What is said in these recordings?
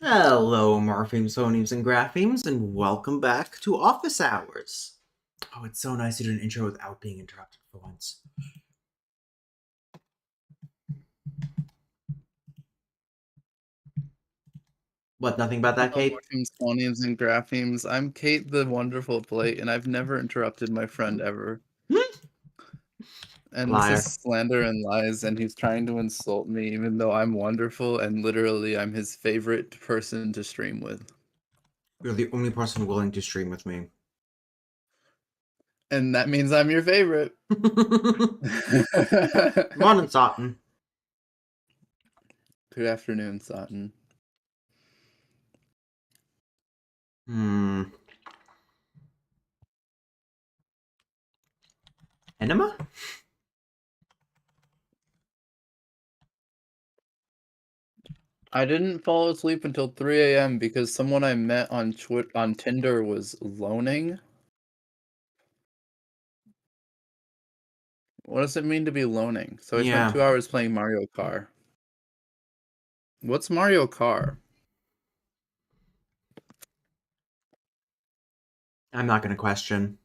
Hello, morphemes, phonemes, and graphemes, and welcome back to Office Hours. Oh, it's so nice to do an intro without being interrupted for once. What, nothing about that, Hello, Kate? morphemes, phonemes, and graphemes. I'm Kate, the wonderful plate, and I've never interrupted my friend ever. And this is Liar. slander and lies, and he's trying to insult me, even though I'm wonderful, and literally I'm his favorite person to stream with. You're the only person willing to stream with me. And that means I'm your favorite. Morning, Sutton. Good afternoon, Sutton. Enema? I didn't fall asleep until 3 a.m. because someone I met on Tinder was loaning. What does it mean to be loaning? So I spent Yeah, 2 hours playing Mario Kart. What's Mario Kart? I'm not gonna question.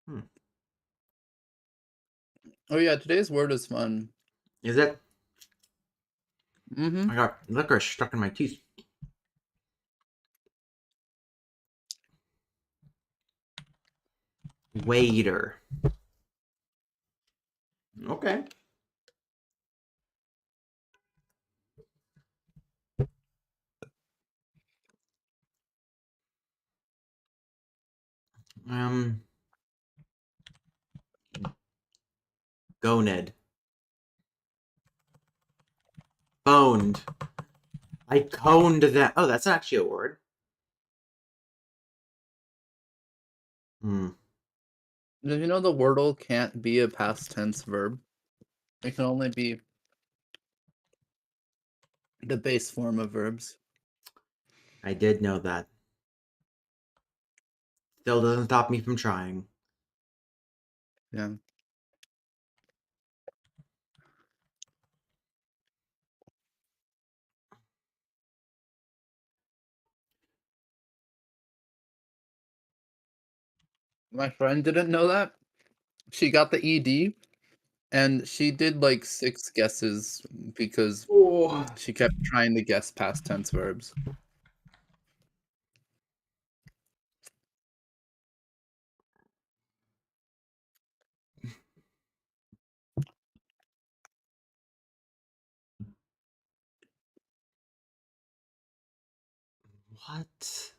Hmm. Oh yeah, today's word is fun. Is it? Mm-hmm. I got licorice stuck in my teeth. Waiter. Okay. Um, Gonad. Boned. I coned that. Oh, that's actually a word. Hmm. Did you know the wordle can't be a past tense verb? It can only be the base form of verbs. I did know that. Still doesn't stop me from trying. Yeah. My friend didn't know that. She got the ED and she did like 6 guesses because Oh. she kept trying to guess past tense verbs. What?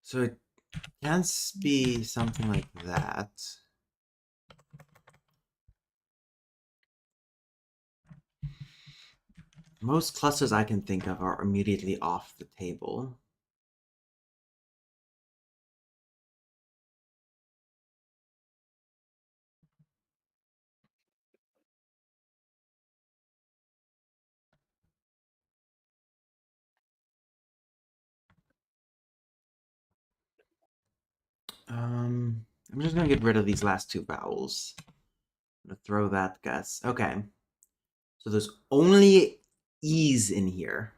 So it can't be something like that. Most clusters I can think of are immediately off the table. I'm just gonna get rid of these last two vowels. I'm gonna throw that guess. Okay. So there's only E's in here.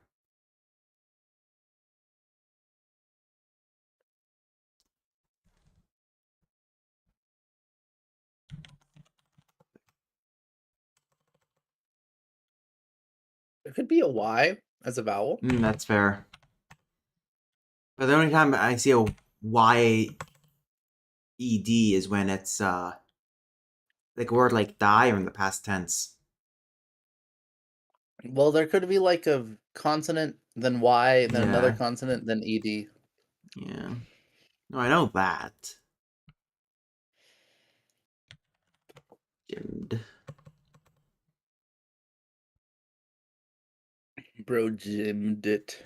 It could be a Y as a vowel. That's fair. But the only time I see a Y-E-D is when it's like a word like die or in the past tense. Well, there could be like a consonant, then Y, then another Yeah. consonant, then ED. Yeah. No, I know that. Dimmed. Bro, Jim dit.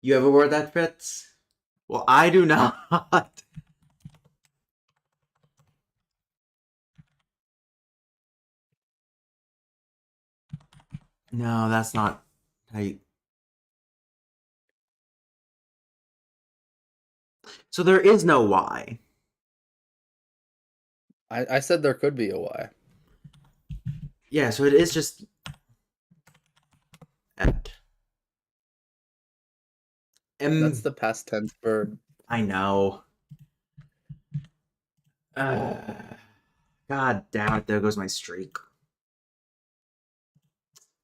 You have a word that fits? Well, I do not. No, that's not how you. So there is no Y. I said there could be a Y. Yeah, so it is just et. That's M. the past tense verb. I know. Uh, God damn it! There goes my streak.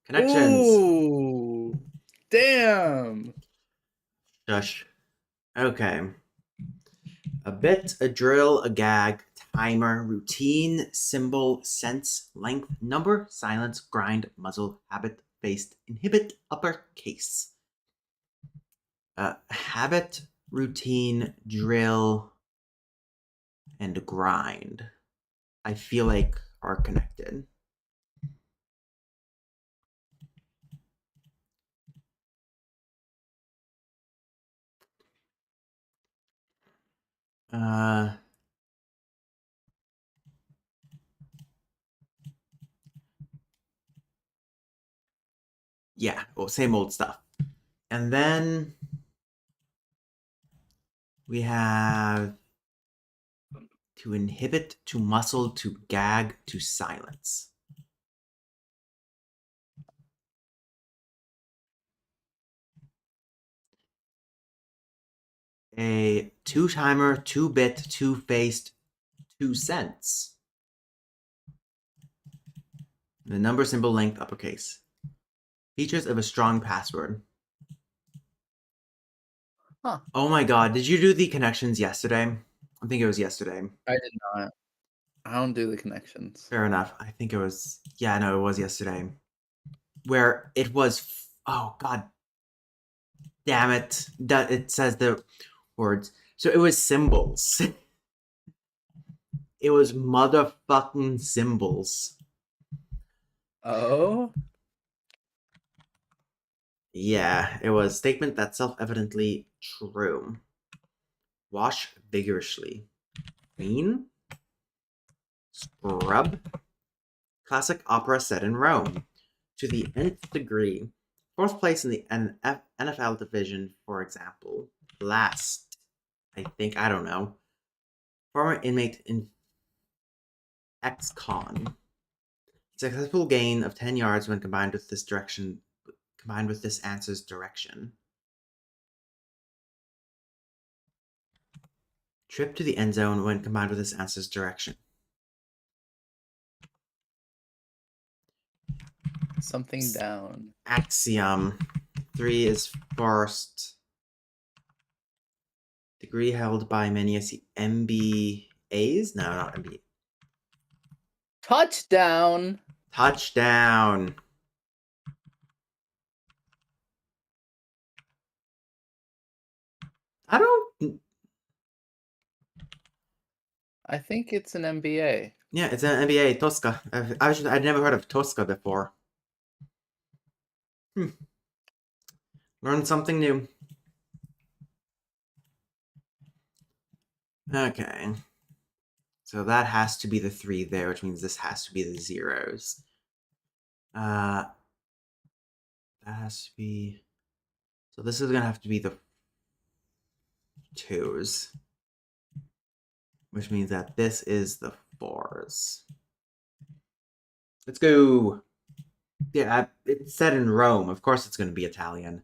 Connections. Ooh, damn. Shush. Okay. A bit, a drill, a gag, timer, routine, symbol, sense, length, number, silence, grind, muzzle, habit, based, inhibit, uppercase. Habit, routine, drill, and grind. I feel like are connected. Uh, yeah, well, same old stuff. And then we have to inhibit, to muscle, to gag, to silence. A two timer, two bit, two faced, 2 cents. The number symbol length uppercase. Features of a strong password. Huh. Oh my god, did you do the connections yesterday? I think it was yesterday. I did not. I don't do the connections. Fair enough. I think it was. Yeah, no, it was yesterday. Where it was. Oh god damn it. That it says the words. So it was symbols. It was motherfucking symbols. Oh, Yeah, it was statement that's self-evidently true. Wash vigorously. Clean. Scrub. Classic opera set in Rome. To the nth degree. Fourth place in the NFL division, for example. Last, I think, I don't know. Former inmate in ex-con. Successful gain of 10 yards when combined with this answer's direction. Trip to the end zone when combined with this answer's direction. something down. Axiom. 3 is first. Degree held by many as the MBAs? No, not MBA. Touchdown. Touchdown. I don't. I think it's an MBA. Yeah, it's an NBA Tosca. I'd never heard of Tosca before. Hmm. Learned something new. Okay. So that has to be the 3 there, which means this has to be the zeros. That has to be. So this is gonna have to be the 2s, which means that this is the 4s. Let's go. Yeah, it's set in Rome. Of course, it's gonna be Italian.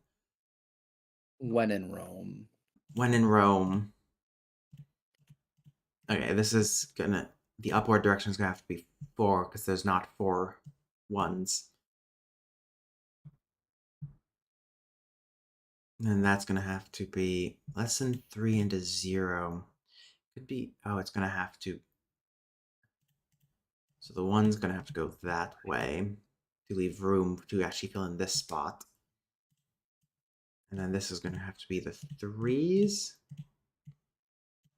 When in Rome. When in Rome. Okay, this is gonna. The upward direction is gonna have to be 4 because there's not 4 ones. And that's gonna have to be less than 3 into 0. Could be. Oh, it's gonna have to. So the 1's gonna have to go that way to leave room to actually fill in this spot. And then this is gonna have to be the 3's,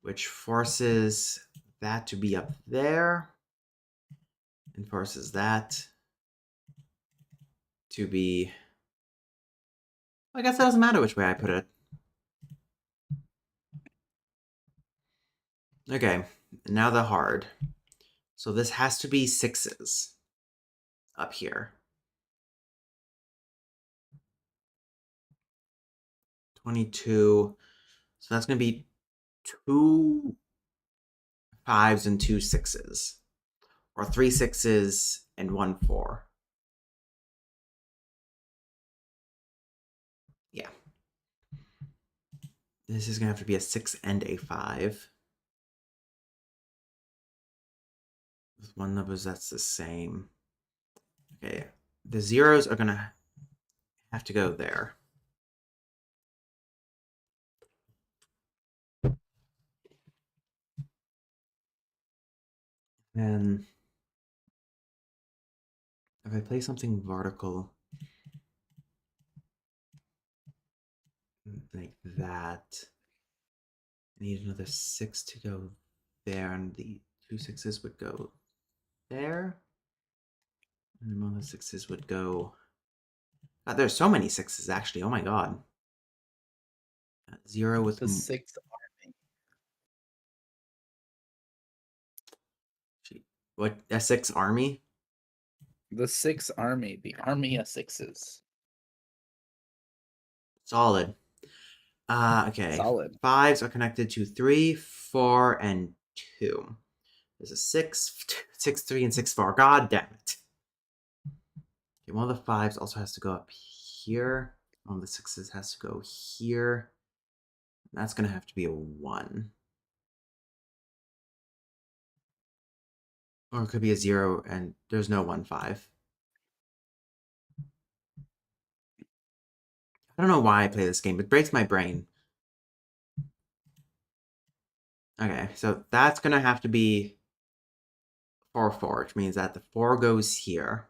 which forces that to be up there and forces that to be. I guess it doesn't matter which way I put it. Okay, now the hard. So this has to be 6's up here. 22. So that's going to be 2 5s and 2 6s. Or 3 6s and 1 4. Yeah. This is going to have to be a 6 and a 5. With one numbers, that's the same. Okay. The zeros are going to have to go there. And if I play something vertical like that, I need another 6 to go there, and the 2 6s would go there. And one of the 6s would go. God, there's so many 6s actually. Oh my god. 0 with The Sixth Army. what? S6 army? The Sixth Army. The Army of Sixes. Solid. Okay. Solid. 5s are connected to 3, 4, and 2. There's a 6, 6, 3, and 6, 4. God damn it. Okay, one of the 5s also has to go up here. One of the 6s has to go here. That's going to have to be a 1. Or it could be a 0, and there's no 1 5. I don't know why I play this game. It breaks my brain. Okay, so that's going to have to be 4 4, which means that the 4 goes here.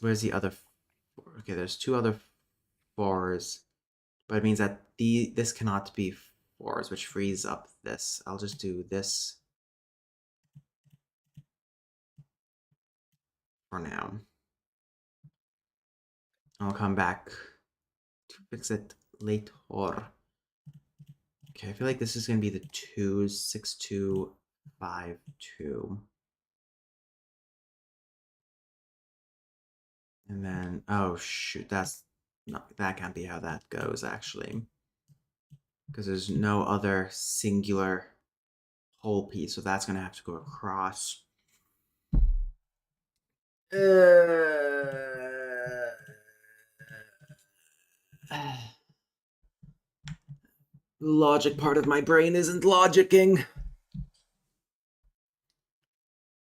Where's the other 4? Okay, there's 2 other 4s, but it means that this cannot be 4s, which frees up this. I'll just do this for now. I'll come back to fix it later. Okay, I feel like this is going to be the 2s, 6 2, 5 2. And then, oh shoot, that can't be how that goes actually. Because there's no other singular whole piece, so that's going to have to go across. The logic part of my brain isn't logicking.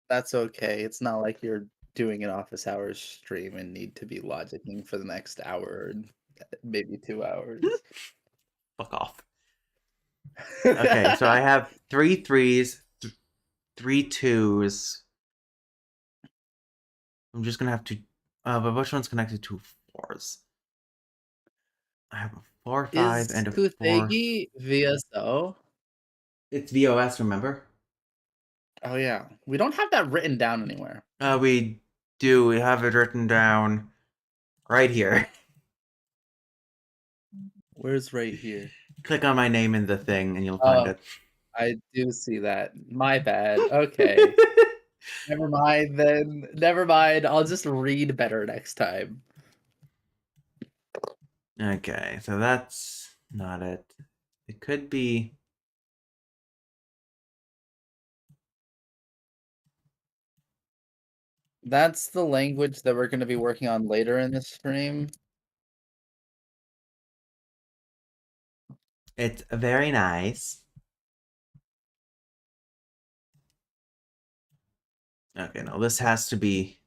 That's okay. It's not like you're doing an office hours stream and need to be logicking for the next hour, maybe 2 hours. Fuck off. Okay, so I have 3 3s, 3 2s. I'm just gonna have to. But which one's connected to 4s? I have a 4 5 Is and a 4. Kuthegi VSO? It's VOS, remember? Oh yeah, we don't have that written down anywhere. We do. We have it written down right here. Where's right here? Click on my name in the thing, and you'll find Oh, it. I do see that. My bad. Okay. Never mind then. Never mind. I'll just read better next time. Okay, so that's not it. It could be. That's the language that we're going to be working on later in the stream. It's very nice. Okay, no, this has to be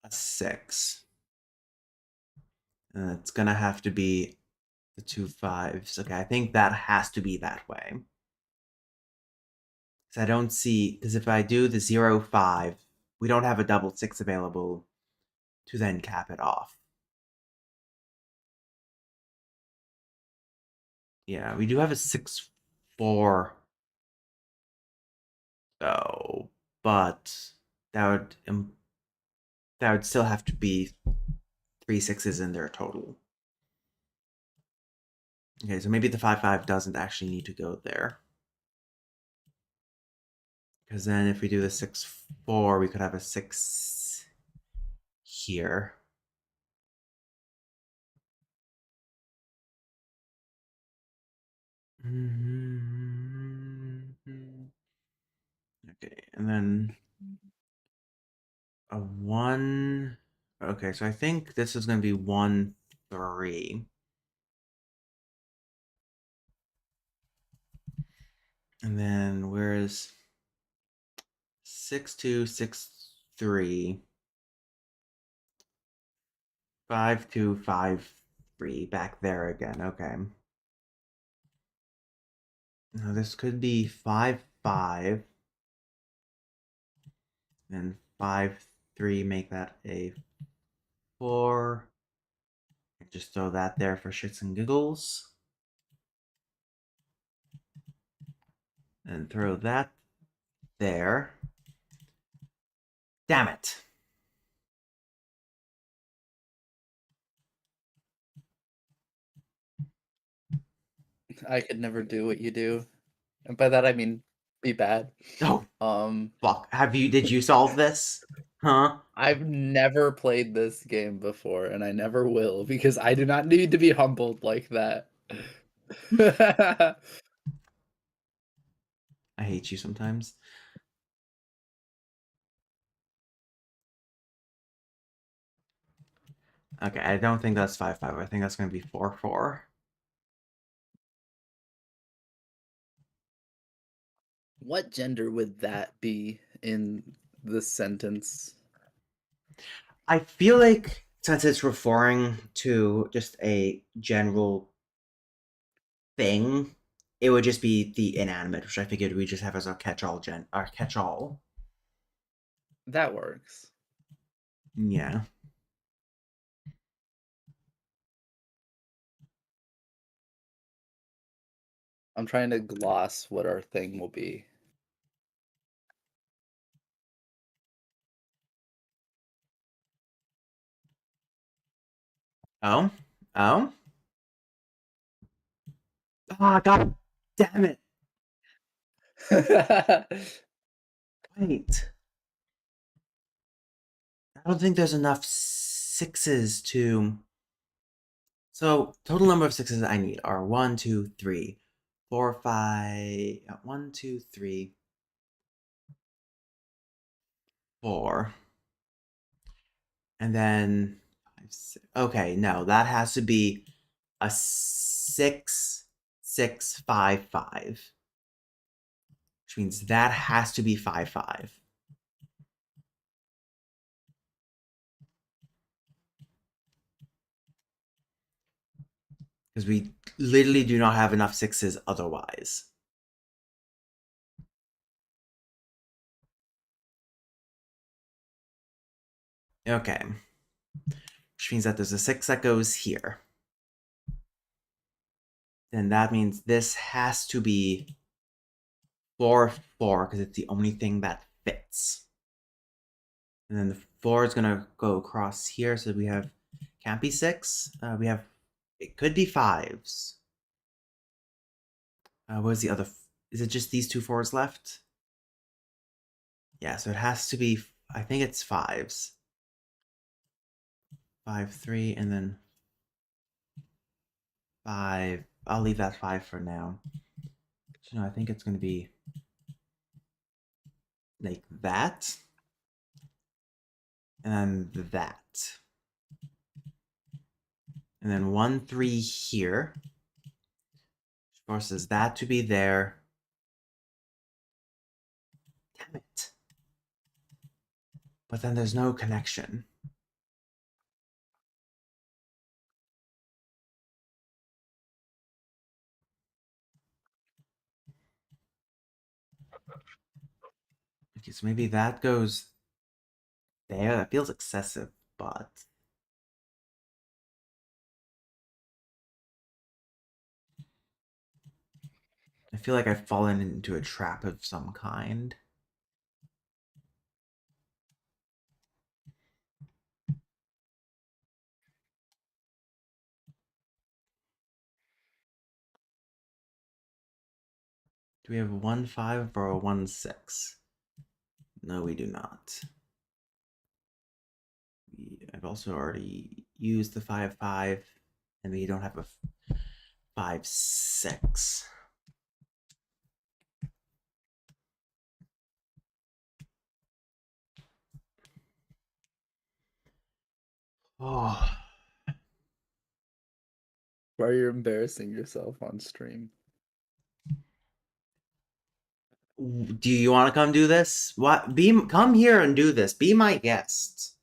a 6. And it's gonna have to be the 2 5s. Okay, I think that has to be that way. Because I don't see. Because if I do the 0 5, we don't have a double 6 available to then cap it off. Yeah, we do have a 6 4 though, but that would still have to be 3 6s in there total. Okay, so maybe the 5 5 doesn't actually need to go there. Because then if we do the 6, 4, we could have a 6 here. Okay, and then a 1. Okay, so I think this is going to be 1, 3. And then where's 6, 2, 6, 3, 5, 2, 5, 3. Back there again. Okay. Now this could be 5, 5. Then 5, 3, make that a 4. Just throw that there for shits and giggles. And throw that there. Damn it. I could never do what you do. And by that I mean be bad. Oh, Um, fuck. Did you solve this? Huh? I've never played this game before, and I never will because I do not need to be humbled like that. I hate you sometimes. Okay, I don't think that's 5, 5. I think that's going to be 4, 4. What gender would that be in the sentence? I feel like since it's referring to just a general thing, it would just be the inanimate, which I figured we just have as our catch-all. That works. Yeah. I'm trying to gloss what our thing will be. Oh? Oh? Ah, god damn it. Wait. I don't think there's enough sixes to. So, total number of sixes I need are 1, 2, 3, 4, 5. 1, 2, 3, 4. And then 5, 6. Okay, no, that has to be a 6, 6, 5, 5. Which means that has to be 5, 5. Because we literally do not have enough sixes otherwise. Okay. Which means that there's a 6 that goes here. Then that means this has to be 4, 4, because it's the only thing that fits. And then the 4 is going to go across here, so we have, can't be 6. We have, it could be 5s. What is the other, is it just these 2 4s left? Yeah, so it has to be, I think it's 5s. 5, 3, and then 5. I'll leave that 5 for now. So, no, I think it's going to be like that. And then that. And then 1, 3 here. Which forces that to be there. Damn it. But then there's no connection. Okay, so maybe that goes there. That feels excessive, but I feel like I've fallen into a trap of some kind. Do we have a 1, 5 or a 1, 6? No, we do not. I've also already used the 5-5, and we don't have a 5-6. Oh, Why are you embarrassing yourself on stream? do you want to come do this? What? Come here and do this. Be my guest.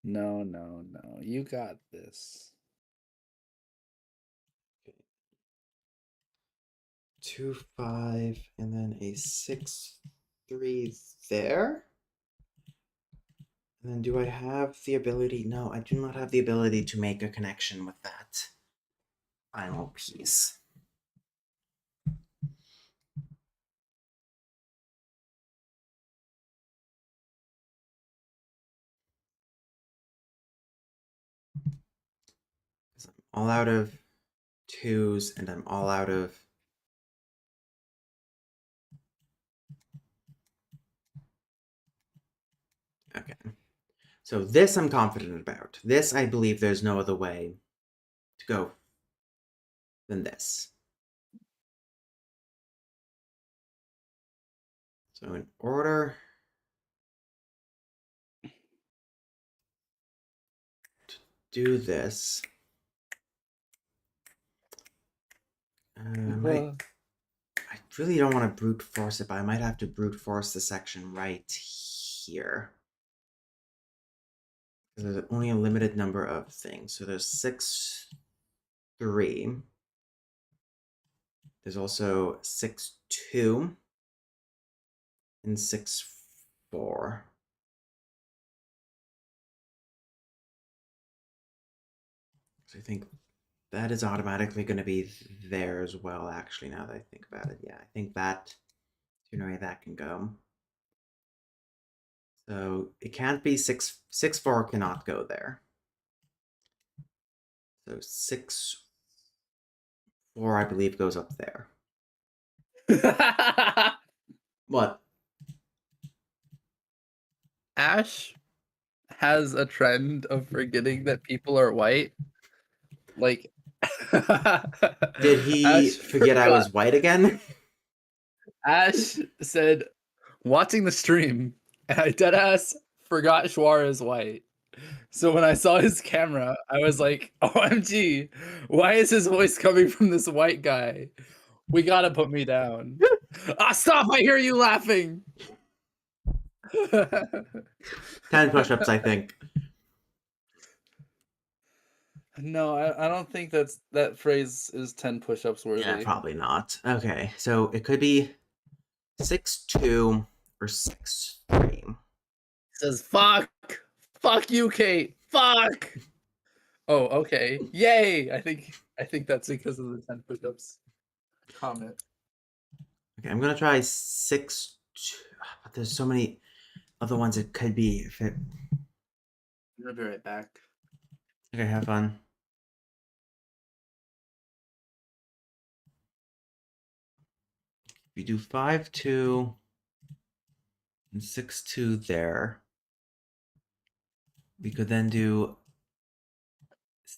No, no, no. You got this. 2-5, and then a 6-3 there. And then do I have the ability? No, I do not have the ability to make a connection with that final piece. I'm all out of 2s, and I'm all out of... Okay. So this I'm confident about. This I believe there's no other way to go than this. So in order to do this, I really don't want to brute force it, but I might have to brute force the section right here. There's only a limited number of things. So there's 6-3. There's also 6-2 and 6-4. So I think that is automatically going to be there as well, actually, now that I think about it. Yeah, I think that, you know, that can go. So it can't be 6-4 cannot go there. So 6-4, I believe, goes up there. What? Ash has a trend of forgetting that people are white. Like, Did he Ash forget I forgot. was white again? Ash said, watching the stream, and I deadass forgot Schwar is white. So when I saw his camera, I was like, OMG, why is his voice coming from this white guy? We gotta put me down. Ah, stop! I hear you laughing. 10 push-ups, I think. No, I don't think that phrase is 10 push-ups worthy. Yeah, probably not. Okay, so it could be 6-2 or 6-3. Says fuck you, Kate, fuck. Oh, okay, yay. I think that's because of the 10 push-ups comment. Okay, I'm gonna try 6. But there's so many other ones it could be. If it... I'm gonna be right back. Okay, have fun. If you do 5-2 and 6-2 there, we could then do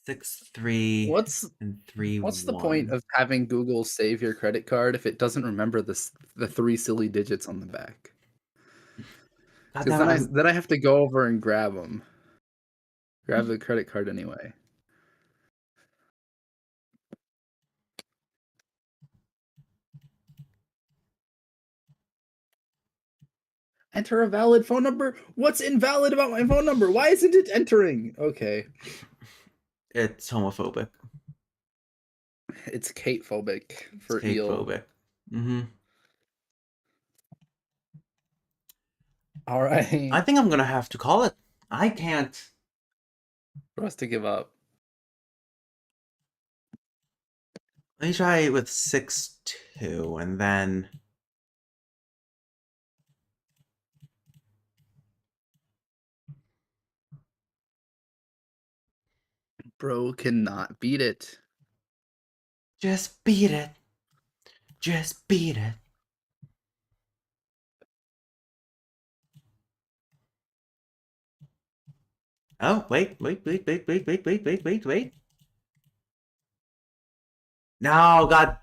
6-3 and 3-1. What's the point of having Google save your credit card if it doesn't remember the 3 silly digits on the back? God, Because now then I have to go over and grab them. Grab the credit card anyway. Enter a valid phone number? What's invalid about my phone number? Why isn't it entering? Okay. It's homophobic. It's Kate-phobic for It's eel. cake-phobic. Mm-hmm. All right. I think I'm gonna have to call it. I can't. For us to give up. Let me try with 6-2, and then... Bro cannot beat it. Just beat it. Just beat it. Oh, wait. No, God.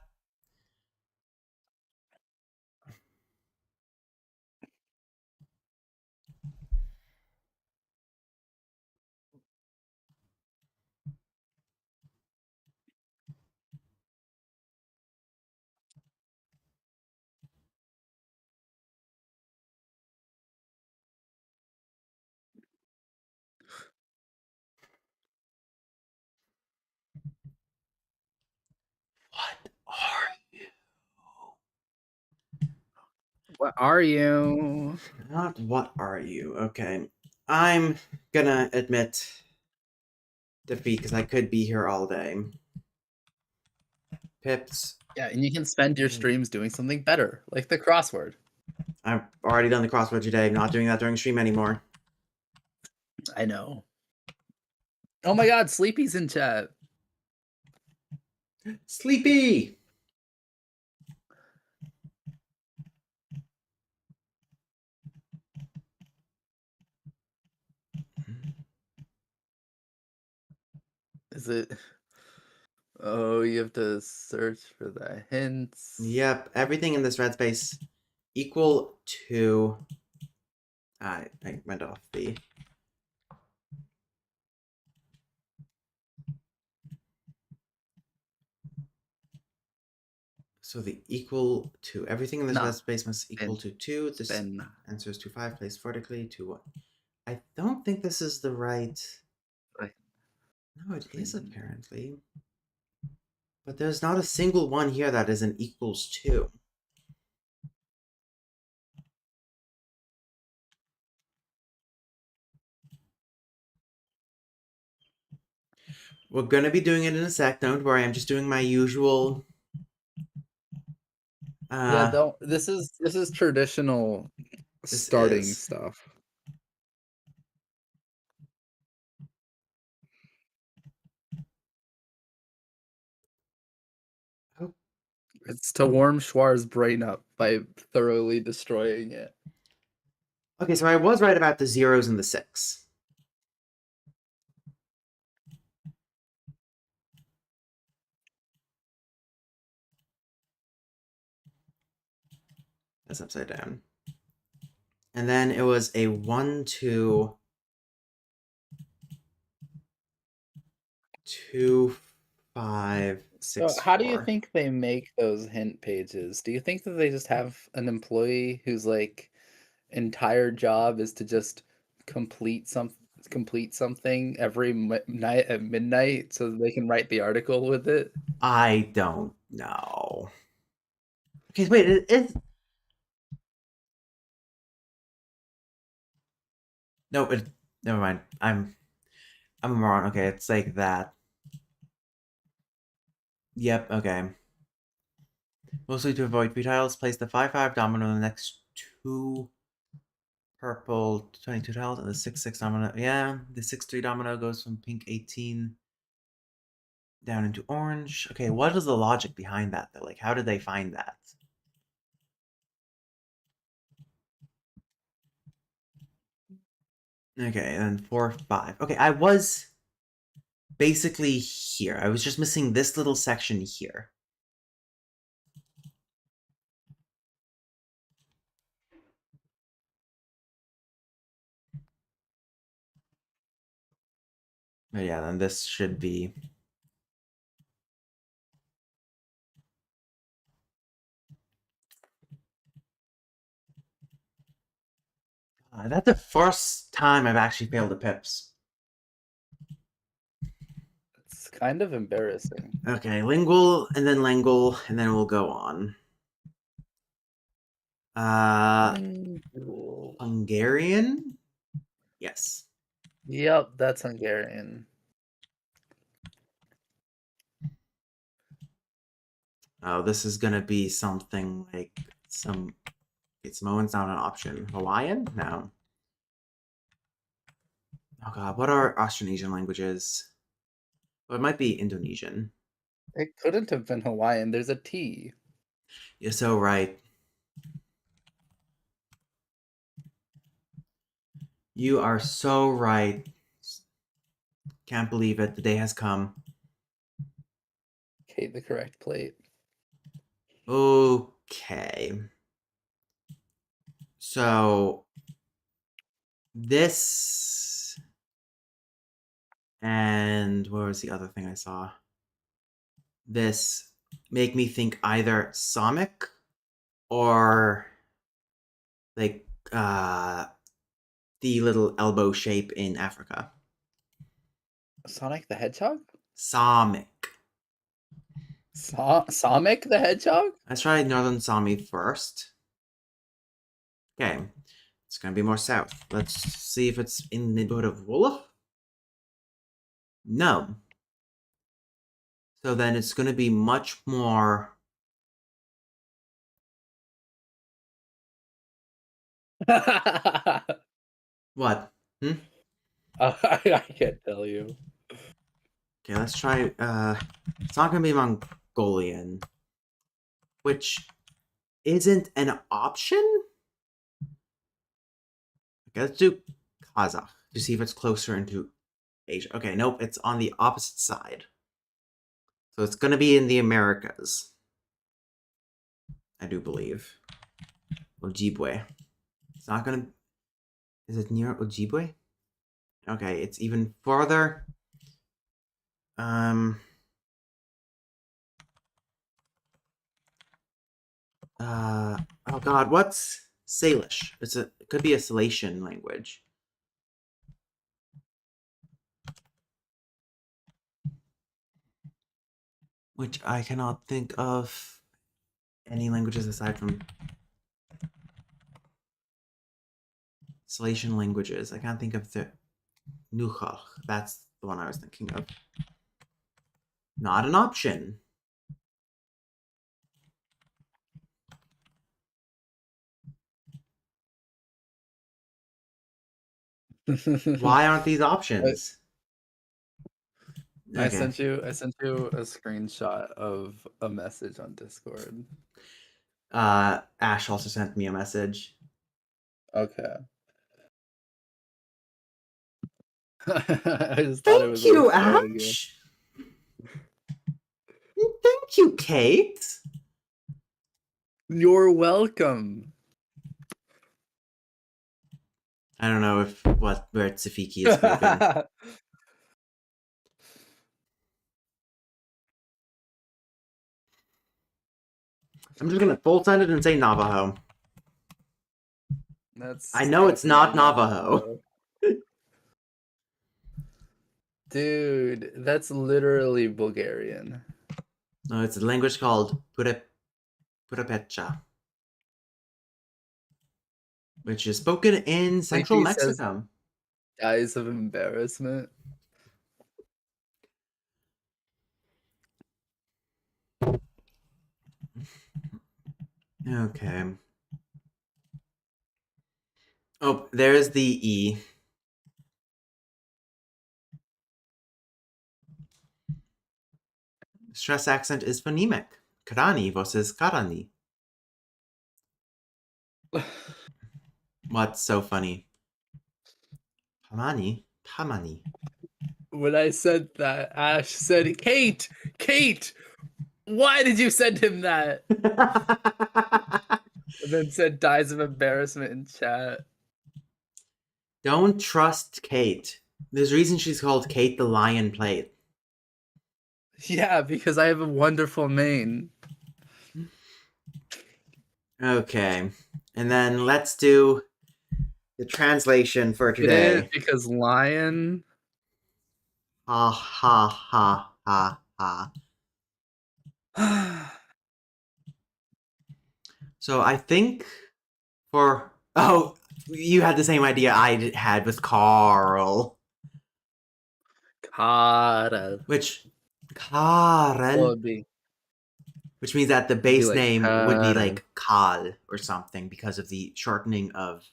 What are you? What are you? Not what are you? Okay. I'm gonna admit defeat because I could be here all day. Pips. Yeah, and you can spend your streams doing something better, like the crossword. I've already done the crossword today. Not doing that during stream anymore. I know. Oh my god, Sleepy's in chat. Sleepy! Is it? Oh, you have to search for the hints. Yep, everything in this red space equal to. I went off the. So the equal to everything in this red space must equal to 2. This Spin. answer is 2, 5, placed vertically to 1. I don't think this is the right. No, it is apparently. But there's not a single one here that is an equals 2. We're going to be doing it in a sec. Don't worry, I'm just doing my usual. Yeah, don't. This is traditional starting stuff. Oh. It's to warm Schwar's brain up by thoroughly destroying it. Okay, so I was right about the zeros and the 6. That's upside down. And then it was a 1, 2, 2, 5, 6, So how do you 4. think they make those hint pages? Do you think that they just have an employee whose like entire job is to just complete something every night at midnight so that they can write the article with it? I don't know. Okay, wait, it's. No, never mind. I'm a moron. Okay, it's like that. Yep, okay. Mostly to avoid three tiles, place the 5-5 domino in the next 2 purple 22 tiles and the 6-6 domino. Yeah, the 6-3 domino goes from pink 18 down into orange. Okay, what is the logic behind that though? Like, how did they find that? Okay, and then 4, 5. Okay, I was basically here. I was just missing this little section here. But yeah, then this should be. That's the first time I've actually failed the pips. It's kind of embarrassing. Okay, lingual, and then langual, and then we'll go on. Hungarian? Yes. Yep, that's Hungarian. Oh, this is gonna be something like some. Samoan's not an option. Hawaiian? No. Oh god, what are Austronesian languages? Well, it might be Indonesian. It couldn't have been Hawaiian. There's a T. You're so right. You are so right. Can't believe it. The day has come. Okay, the correct plate. Okay. So this and what was the other thing I saw? This make me think either Sonic or like the little elbow shape in Africa. Sonic the Hedgehog? Sonic. Sonic the Hedgehog? Let's try Northern Sami first. Okay. It's gonna be more south. Let's see if it's in the neighborhood of Wolof. No. So then it's gonna be much more. What? Hmm? I can't tell you. Okay, let's try. It's not gonna be Mongolian, which isn't an option. Okay, let's do Kazakh to see if it's closer into Asia. Okay, nope, it's on the opposite side. So it's gonna be in the Americas. I do believe. Ojibwe. It's not gonna. Is it near Ojibwe? Okay, it's even farther. Um. Oh God, what's Salish? It could be a Salatian language. Which I cannot think of any languages aside from Salatian languages. I can't think of the Nukhach. That's the one I was thinking of. Not an option. Why aren't these options? I Okay. sent you a screenshot of a message on Discord. Ash also sent me a message. Okay. I just thought it Thank was you, worth showing you. Ash. Thank you, Kate. You're welcome. I don't know if where Tsifiki is spoken. I'm just gonna full send it and say Navajo. That's I know it's not definitely Navajo. Dude, that's literally Bulgarian. No, it's a language called Purepecha, which is spoken in central JP says Mexico. eyes of embarrassment. Okay. Oh, there's the E. Stress accent is phonemic. Karani versus Karani. What's so funny? Tamani? Tamani. When I said that, Ash said, Kate, why did you send him that? And then said dies of embarrassment in chat. Don't trust Kate. There's a reason she's called Kate the Lion Plate. Yeah, because I have a wonderful mane. Okay. And then let's do the translation for It is today. because lion. Ha ha ha ha ha. So I think for you had the same idea I had with Carl, Carl. which Well, Karel, it'd be which means that the It'd be base like name would be Carl. like Kal or something because of the shortening of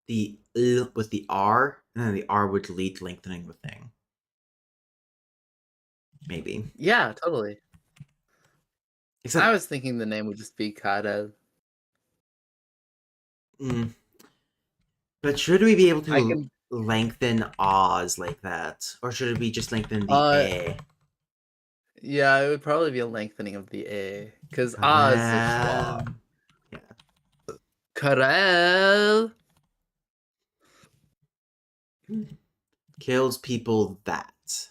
the L with the R, and then the R would lead to lengthening the thing. Maybe. Yeah, totally. I Except, was thinking the name would just be Karel. mm, but should we be able I to can. lengthen Oz like that? Or should it be just lengthen the Uh, A? yeah, it would probably be a lengthening of the A because Oz is schwa. Karel. Yeah. Karel. Kills people that.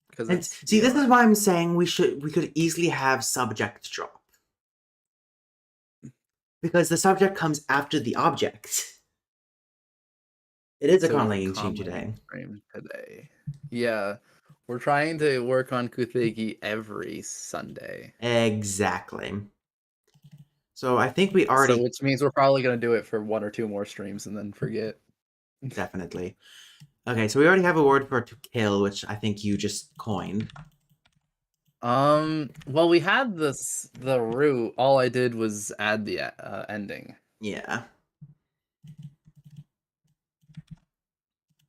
Because And it's see, this is ER. why I'm saying we could easily have subject drop. Because the subject comes after the object. It is a So conlang stream conlang today. stream today. Yeah, we're trying to work on Kuthegi every Sunday. Exactly. So I think we So already which means we're probably gonna do it for 1 or 2 more streams and then forget. definitely. Okay, so we already have a word for to kill, which I think you just coined. Well, we had the root. All I did was add the ending, Yeah.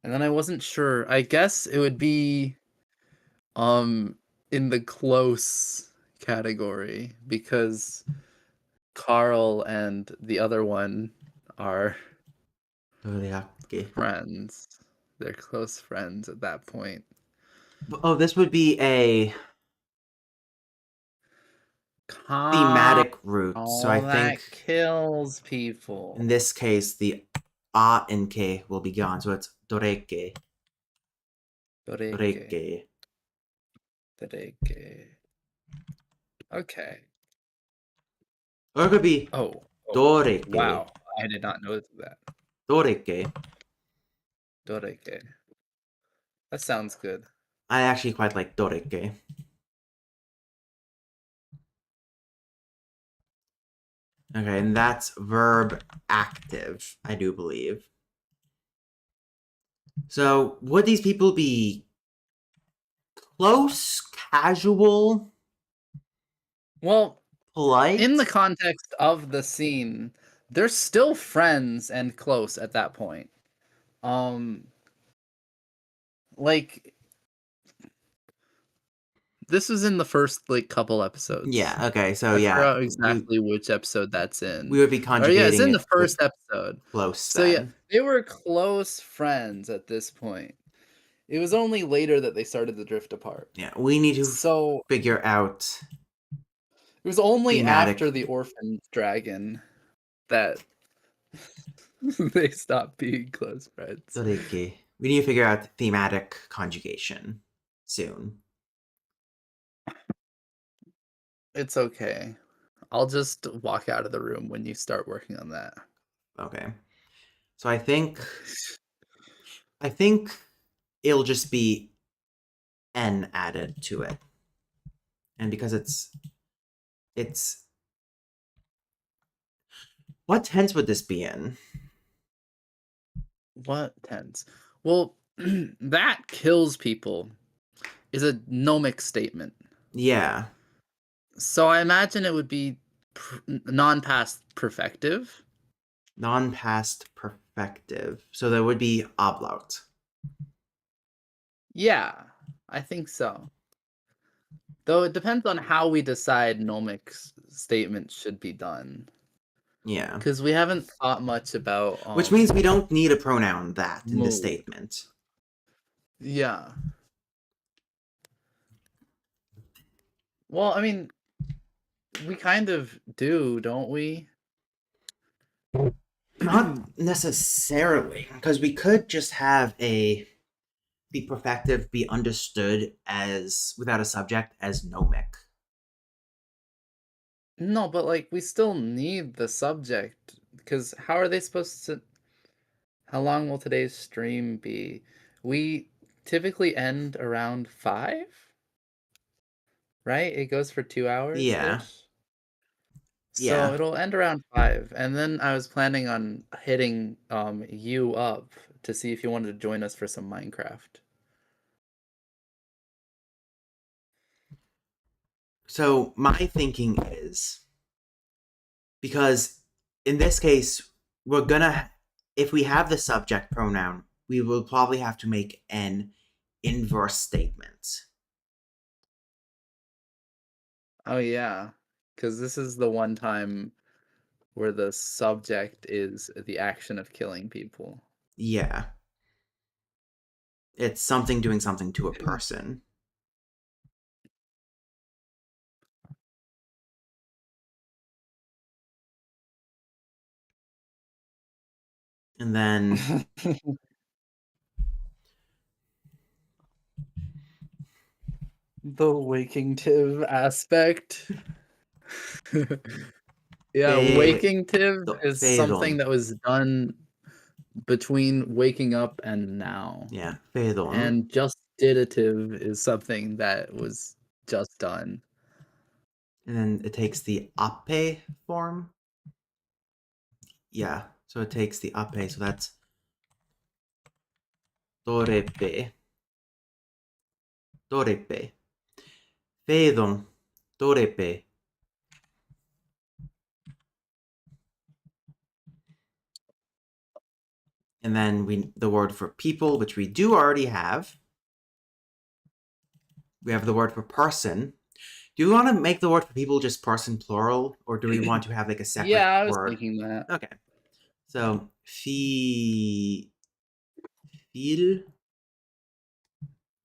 and then I wasn't sure. I guess it would be um in the close category because Carl and the other one are Okay. friends. They're close friends at that point. Oh, this would be a Carl thematic root. So I think that kills people. in this case, the A and K will be gone. So it's doreke. Doreke. Doreke. Doreke. Okay. Or it could be Oh, doreke. wow. I did not know that. Doreke. Doreke. That sounds good. I actually quite like doreke. Okay, and that's verb active, I do believe. So would these people be close, casual, Well, polite? in the context of the scene, they're still friends and close at that point. Like this was in the first like couple episodes. Yeah, okay, so I yeah, forgot exactly which episode that's in. we would be Or yeah, it's conjugating in the it with first episode. close So yeah, then. they were close friends at this point. It was only later that they started to drift apart. Yeah, we need to So figure out it was only thematic. after the orphan dragon that they stopped being close friends. We need to figure out thematic conjugation soon. It's okay. I'll just walk out of the room when you start working on that. Okay. So I think it'll just be n added to it. And because it's what tense would this be in? What tense? Well, that kills people is a nomic statement. Yeah. So I imagine it would be non-past perfective. Non-past perfective. So there would be ablaut. Yeah, I think so. Though it depends on how we decide nomic statements should be done. Yeah. Because we haven't thought much about Which means we don't need a pronoun that in this mood. statement. Yeah. Well, I mean, we kind of do, don't we? Not necessarily, because we could just have the perfective be understood as without a subject as nomic. No, but like we still need the subject because how are they supposed to? How long will today's stream be? We typically end around 5, right? It goes for 2 hours Yeah. ish. So Yeah. it'll end around 5, and then I was planning on hitting you up to see if you wanted to join us for some Minecraft. So my thinking is because in this case, we're gonna, if we have the subject pronoun, we will probably have to make an inverse statement. Oh, yeah, because this is the one time where the subject is the action of killing people. Yeah. It's something doing something to a person. And then The waking-tive aspect. Yeah, fe waking-tive is something feron. that was done between waking up and now, Yeah, feron. and justitive is something that was just done. And then it takes the ape form. Yeah, so it takes the ape, so that's dorepe. Dorepe. Feron. Dorepe. And then the word for people, which we do already have. We have the word for person. Do we want to make the word for people just person plural, or do we want to have like a Yeah, separate I was word? thinking that. Okay. So fil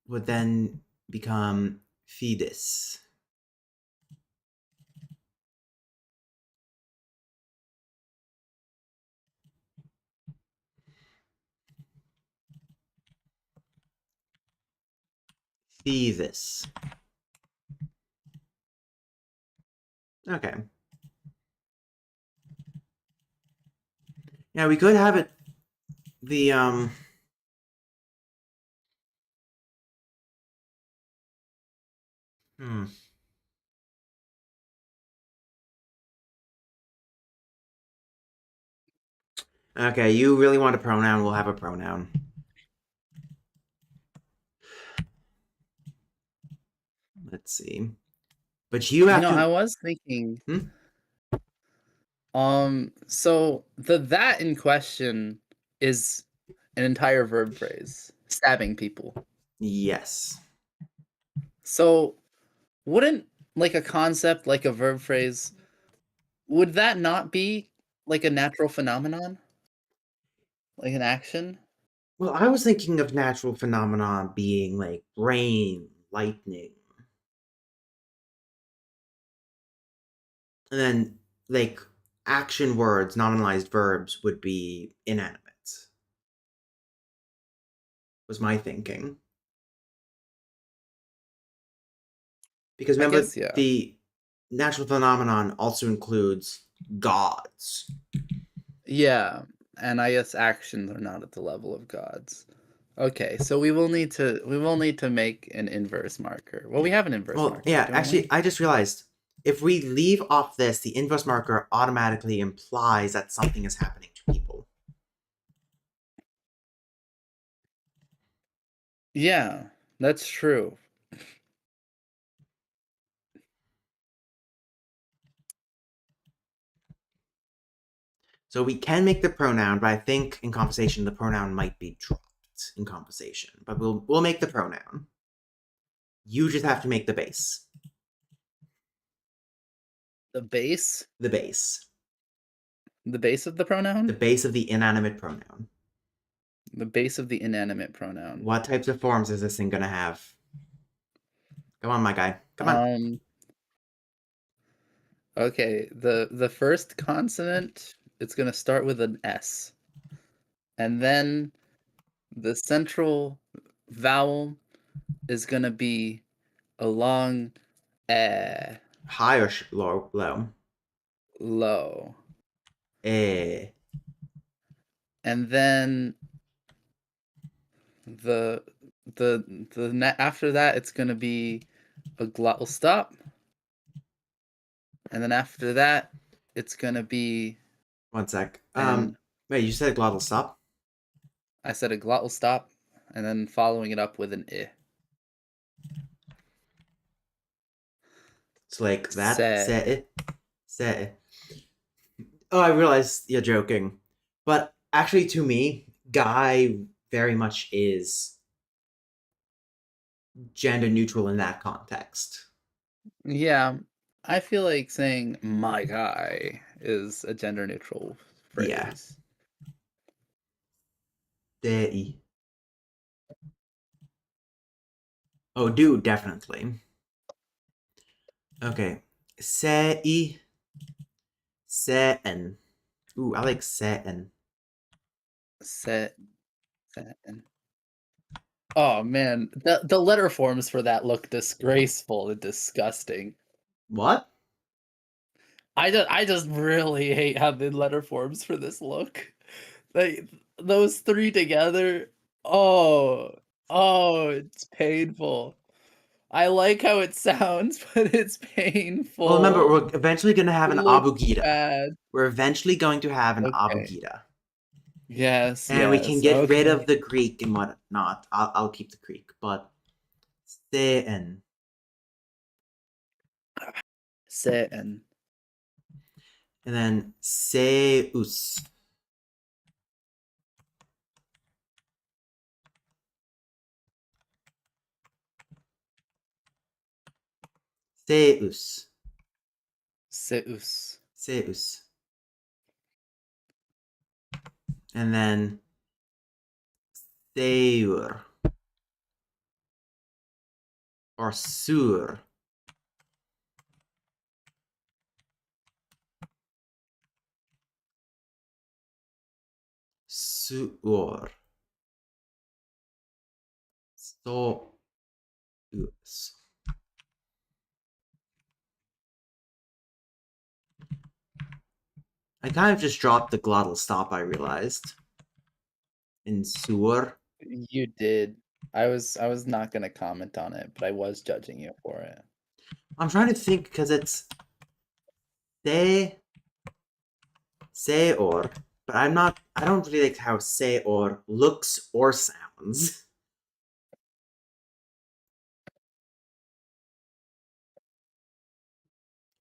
would then become fides. Fides. Okay. Yeah, we could have it the hmm. Okay, you really want a pronoun, we'll have a pronoun. Let's see. But you You have know, I to was thinking, hmm? so the that in question is an entire verb phrase, stabbing people. Yes. So, wouldn't like a concept like a verb phrase, would that not be like a natural phenomenon? Like an action? Well, I was thinking of natural phenomena being like rain, lightning, and then like action words, nominalized verbs would be inanimate. Was my thinking. Because I remember guess, yeah. the natural phenomenon also includes gods. Yeah, and I guess actions are not at the level of gods. Okay, so we will need to make an inverse marker. Well, we have an inverse Well, marker, yeah, don't actually we? I just realized if we leave off this, the inverse marker automatically implies that something is happening to people. Yeah, that's true. So we can make the pronoun, but I think in conversation the pronoun might be dropped in conversation. But we'll make the pronoun. You just have to make the base. The base? The base. The base of the The pronoun? base of the inanimate pronoun. The base of the inanimate pronoun. What types of forms is this thing gonna have? Come on, my guy. Come on. Um, okay, the first consonant, it's gonna start with an S. And then the central vowel is gonna be a long eh, High or low? Low. low. Eh. And then the after that it's gonna be a glottal stop, and then after that it's gonna be 1 sec. an Wait, you said glottal stop? I said a glottal stop, and then following it up with an I. It's like that. Say. Say it. Say it. Oh, I realize you're joking. But actually, to me, guy very much is gender neutral in that context. Yeah, I feel like saying "my guy" is a gender neutral Yeah. phrase. Dei. Oh, dude, definitely. Okay. Sei. Sen. Ooh, I like sen. Set, and oh man, the letter forms for that look disgraceful and disgusting. What? I just really hate how the letter forms for this look. Like those three together. Oh, oh, it's painful. I like how it sounds, but it's Well, remember, painful. we're eventually going to have It an looks abugida. bad. We're eventually going to have an Okay. abugida. Yes, And we can yes. get rid of Okay. the Greek and whatnot. I'll keep the Greek, but sen. Sitting. And then seus. Seus. Seus. Seus. And then seur. Or sur. Suor. Sous. I kind of just dropped the glottal stop, I realized. In sur. You did. I was not gonna comment on it, but I was judging you for it. I'm trying to think because it's seor, but I don't really like how seor looks or sounds.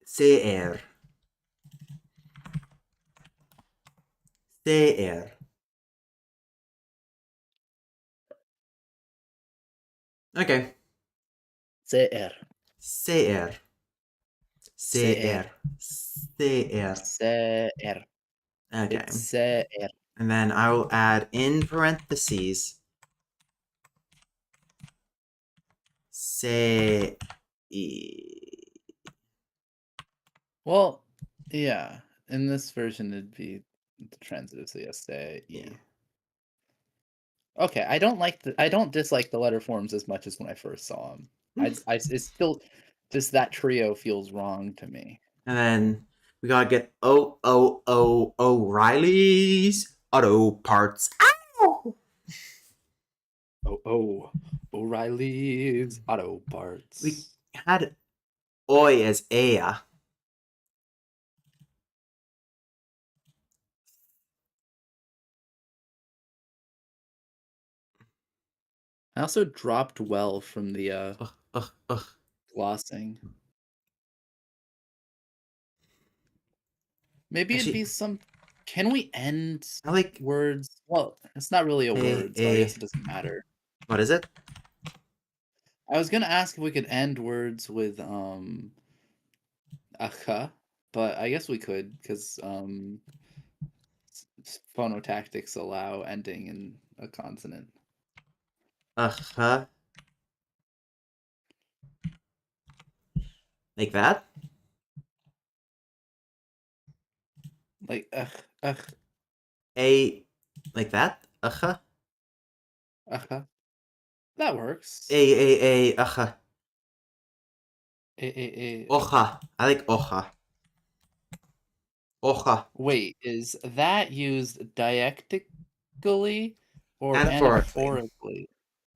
Ser. Ser. Okay. Ser. Ser. Ser. Ser. Ser. Ser. Okay. It's ser. And then I will add in parentheses say. Well, yeah. In this version, it'd be the transitive, so yes, say Yeah. e. Okay, I don't dislike the letter forms as much as when I first saw them. It's still just that trio feels wrong to me. And then we gotta get O'Reilly's Auto Parts. Ow! Oh, O'Reilly's Auto We Parts. had Oi as Aya. I also dropped well from the Ugh, ugh, ugh. glossing. Maybe it'd Actually, be some. Can we end I like words? Well, it's not really a word, so I a guess it doesn't matter. what is it? I was gonna ask if we could end words with "aka," but I guess we could because phonotactics allow ending in a consonant. Huh? Like that? Like ugh, A like that? aka. That works. A A. Oja. I like oja. Oja. Wait, is that used dialectically or Anaphorically. anaphorically?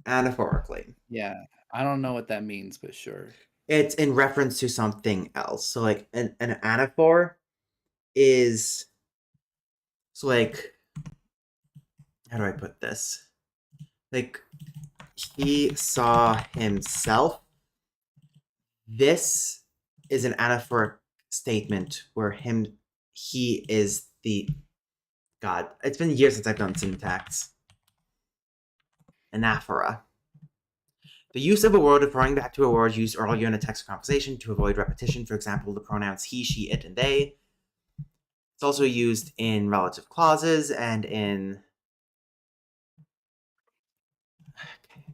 Anaphorically. Yeah, I don't know what that means, but sure. It's in reference to something else. So like an anaphor is so like how do I put this? Like he saw himself. This is an anaphoric statement where he is the God. It's been years since I've done syntax. Anaphora. The use of a word referring back to a word used earlier in a text or conversation to avoid repetition. For example, the pronouns he, she, it, and they. It's also used in relative clauses and in. Okay.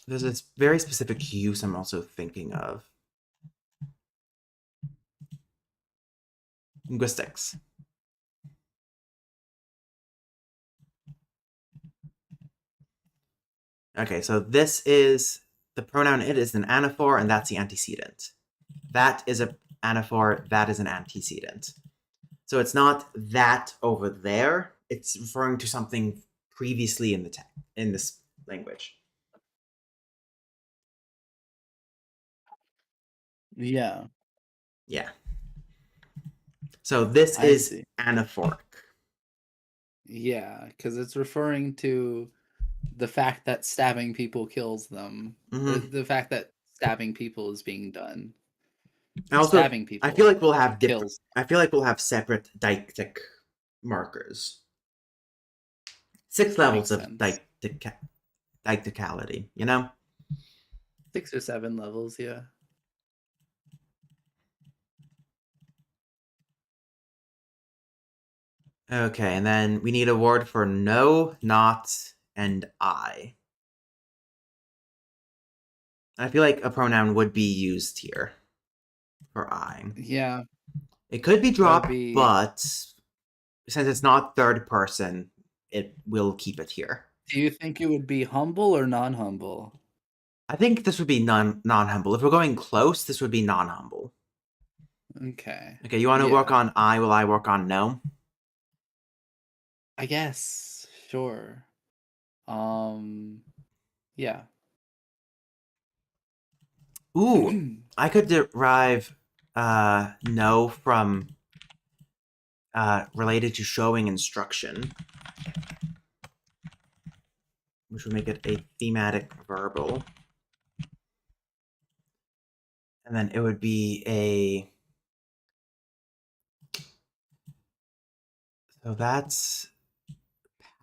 There's a very specific use I'm also thinking of. Linguistics. Okay, so this is the pronoun it is an anaphor, and that's the antecedent. That is an anaphor, that is an antecedent. So it's not that over there, it's referring to something previously in the in this language. Yeah, Yeah. So this I is see. anaphoric. Yeah, because it's referring to the fact that stabbing people kills them. Mm-hmm. The fact that stabbing people is being done. And also, Stabbing I feel people like we'll have different. kills. I feel like we'll have separate deictic markers. 6 levels Makes of sense. deicticality. You know. 6 or 7 levels, yeah. Okay, and then we need a word for no, not, and I. I feel like a pronoun would be used here for I. Yeah, It could be that would dropped, be. but since it's not third person, it will keep it here. Do you think it would be humble or non-humble? I think this would be non-humble. If we're going close, this would be non-humble. Okay. Okay, you want to work Yeah. on I, will I work on no? I guess. Sure. Yeah. Ooh, I could derive no from related to showing instruction, which would make it a thematic verbal. And then it would be a. So that's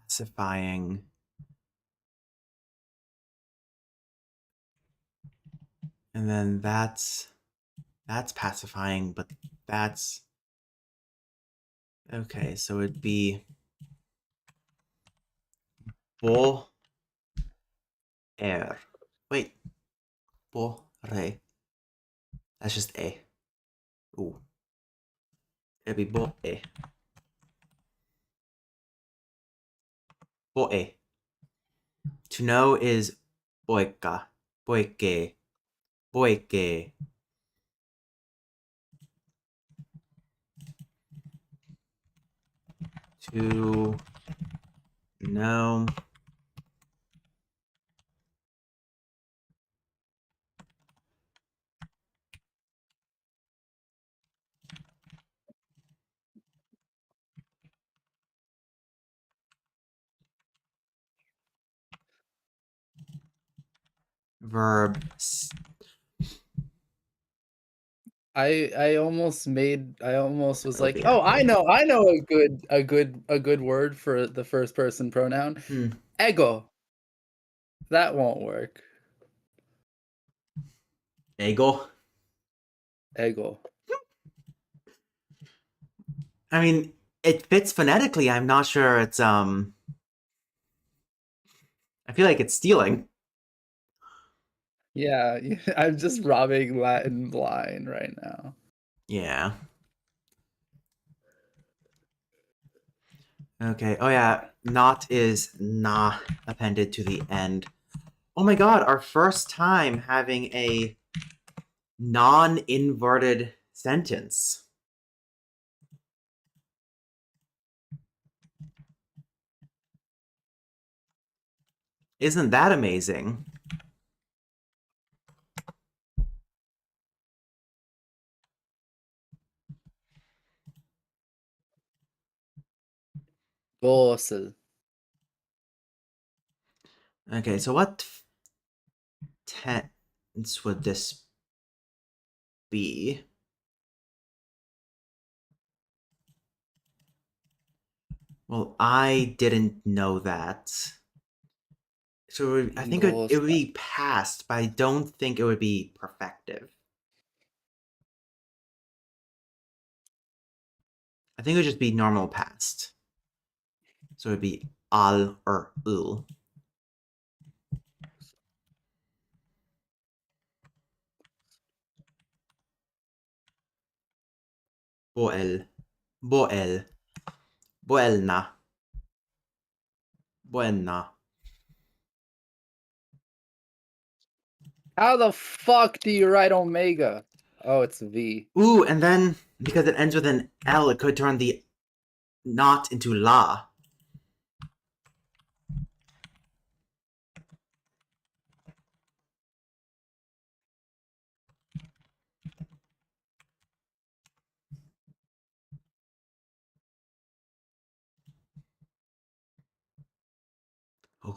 pacifying. And then that's pacifying, but that's okay. So it'd be bo air. Wait, bo re. That's just a. Ooh, it'd be bo e. Bo e. To know is boika, boike, boike. To know. Verb. I almost was Oh like, dear. "Oh, I know a good word for the first person pronoun. Hmm. Ego. That won't work. Ego. Ego. I mean, it fits phonetically. I'm not sure it's I feel like it's stealing. Yeah, I'm just robbing Latin blind right now. Yeah. Okay. Oh yeah. Not is na appended to the end. Oh my god, our first time having a non-inverted sentence. Isn't that amazing? Gossel. Okay, so what tense would this be? Well, I didn't know that. So I think it would Rosa. be past, but I don't think it would be perfective. I think it would just be normal past. So it would be al or ul. Boel. Boel. Buelna. Buena. How the fuck do you write omega? Oh, it's V. Ooh, and then because it ends with an L, it could turn the not into la.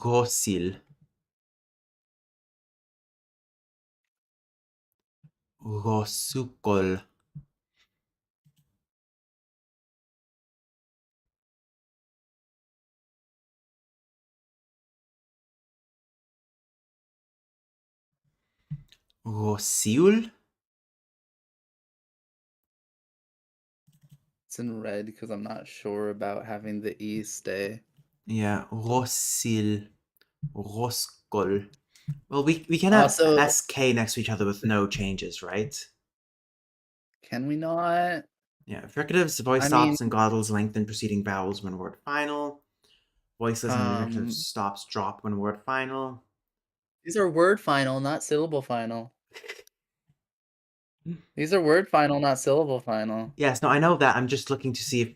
Rosil. Rosukol. Rosiul? It's in red because I'm not sure about having the E stay. Yeah, Rosil. Roskol. Well, we can have Also, SK next to each other with no changes, right? can we not? Yeah, fricatives, voice I mean, stops and glottals lengthen preceding vowels when word final. Voiceless and inflective um, stops drop when word final. these are word final, not syllable final. These are word final, not syllable final. Yes, no, I know that. I'm just looking to see if,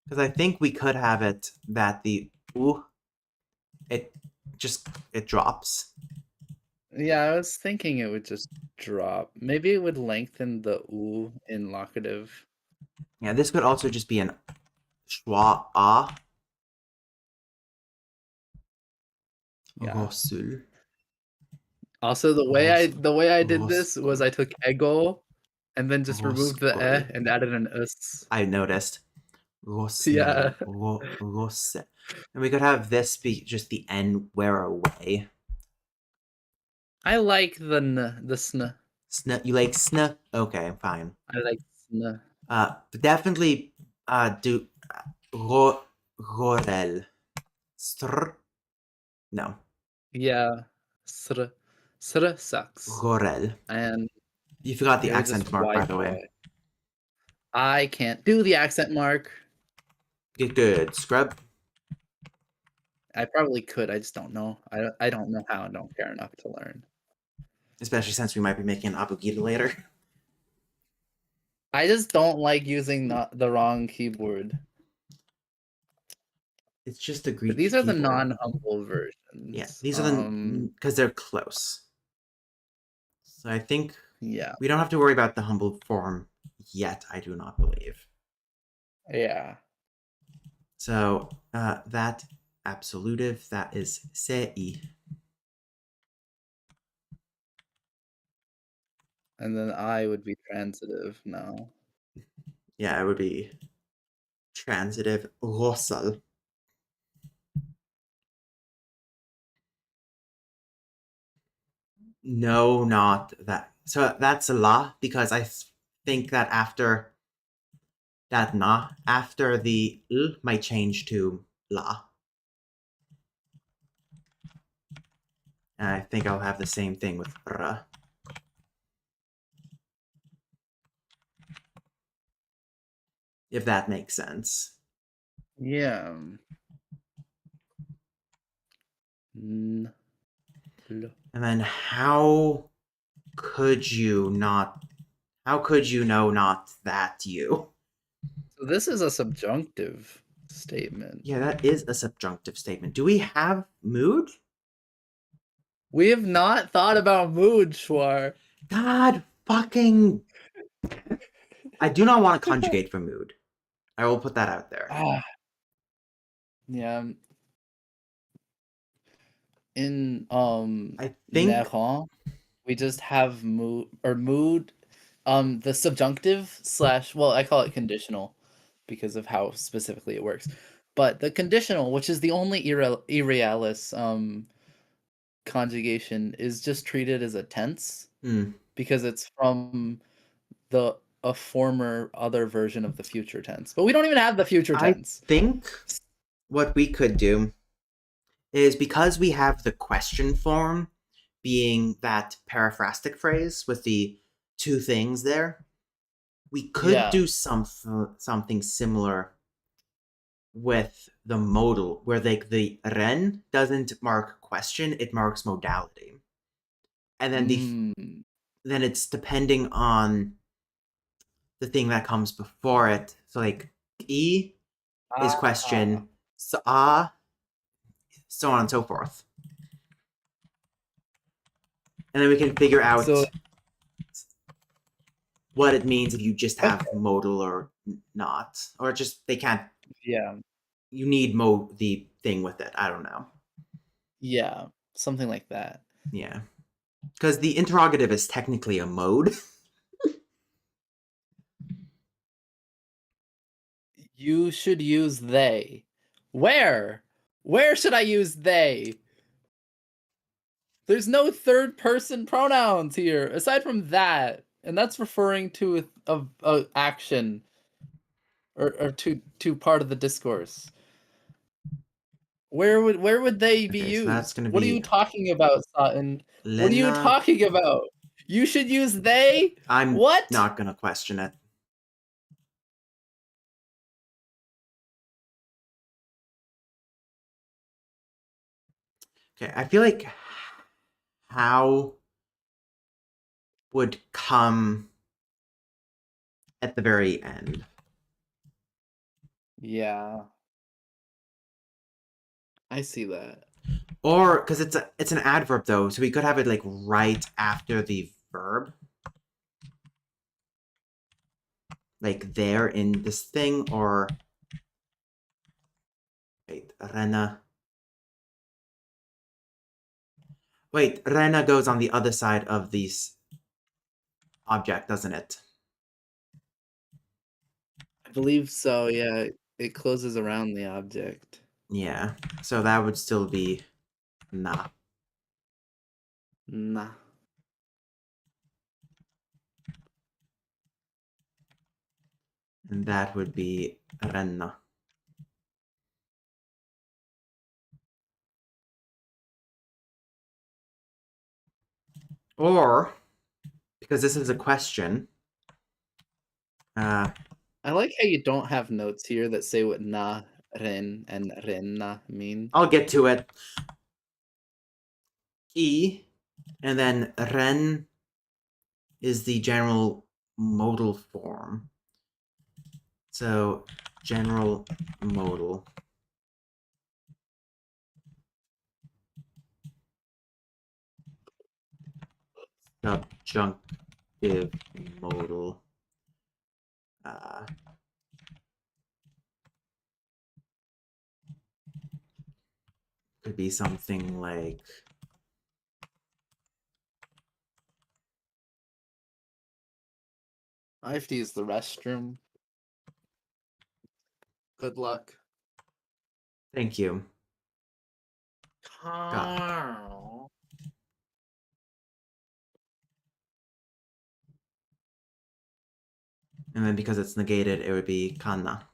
because I think we could have it that the ooh, it just it drops. Yeah, I was thinking it would just drop. Maybe it would lengthen the oo in locative. Yeah, this could also just be an schwa ah Yeah. rosul Also, ros the way I did this was roskol I took ego and then just removed the roskol. and added an us. I noticed rosil Yeah. rose, and we could have this be just the n wear away. I like the sn. Sn, you like sn? Okay, fine. I like sn. Definitely do ro rorel str no Yeah. Sr. Sr sucks. rorel. And You forgot the they would just accent mark, by wipe the way. away. I can't do the accent mark. Get good, scrub. I probably could. I just don't know. I don't know how. I don't care enough to learn. Especially since we might be making an abugida later. I just don't like using the wrong keyboard. It's just the But Greek these are the keyboard. non-humble Yeah, versions. these are the because they're close. So I think Yeah. we don't have to worry about the humble form yet. I do not believe. Yeah. So that absolutive, that is sei. And then I would be transitive now. Yeah, it would be transitive rosal. No, not that. So that's a la because I think that after that na, after the l might change to la. And I think I'll have the same thing with r. If that makes sense. Yeah. N l. And then could you not how could you know not that you? So this is a subjunctive statement. Yeah, that is a subjunctive statement. Do we have mood? We have not thought about mood, Schwar. God fucking I do not want to conjugate for mood. I will put that out there. Ah, yeah. In I think Nehon, we just have mood. The subjunctive slash, well, I call it conditional because of how specifically it works. But the conditional, which is the only irrealis conjugation, is just treated as a tense Hmm. because it's from the a former other version of the future tense. But we don't even have the future I tense. think what we could do is, because we have the question form being that periphrastic phrase with the two things there, we could Yeah. do something similar with the modal, where like the ren doesn't mark question, it marks modality. And then Mm. then it's depending on the thing that comes before it. So like e is Ah. question, so on and so forth. And then we can figure So out what it means if you just have okay. modal or not, or just they can't. Yeah. You need the thing with it. I don't know. Yeah. Something like that. Yeah, because the interrogative is technically a mode. You should use they. Where? Where should I use they? There's no third person pronouns here aside from that. And that's referring to a action or to part of the discourse. Where would they be Okay, so that's used? gonna What are you be talking about, Sutton? What are you Lena. talking about? You should use they? I'm What? not gonna question it. Okay, I feel like how would come at the very end. Yeah, I see that. Or because it's an adverb though, so we could have it like right after the verb, like there in this thing. Or wait, Rena. Wait, Rena goes on the other side of this object, doesn't it? I believe so, yeah. It closes around the object. Yeah. So that would still be na, Nah. and that would be Rena. Or because this is a question, uh, I like how you don't have notes here that say what na, ren, and renna mean. I'll get to it. E, and then ren is the general modal form. So general modal. Subjunctive modal. Uh, could be something like I have to use the restroom. Good luck. thank you. God. Carl. And then because it's negated, it would be kanna.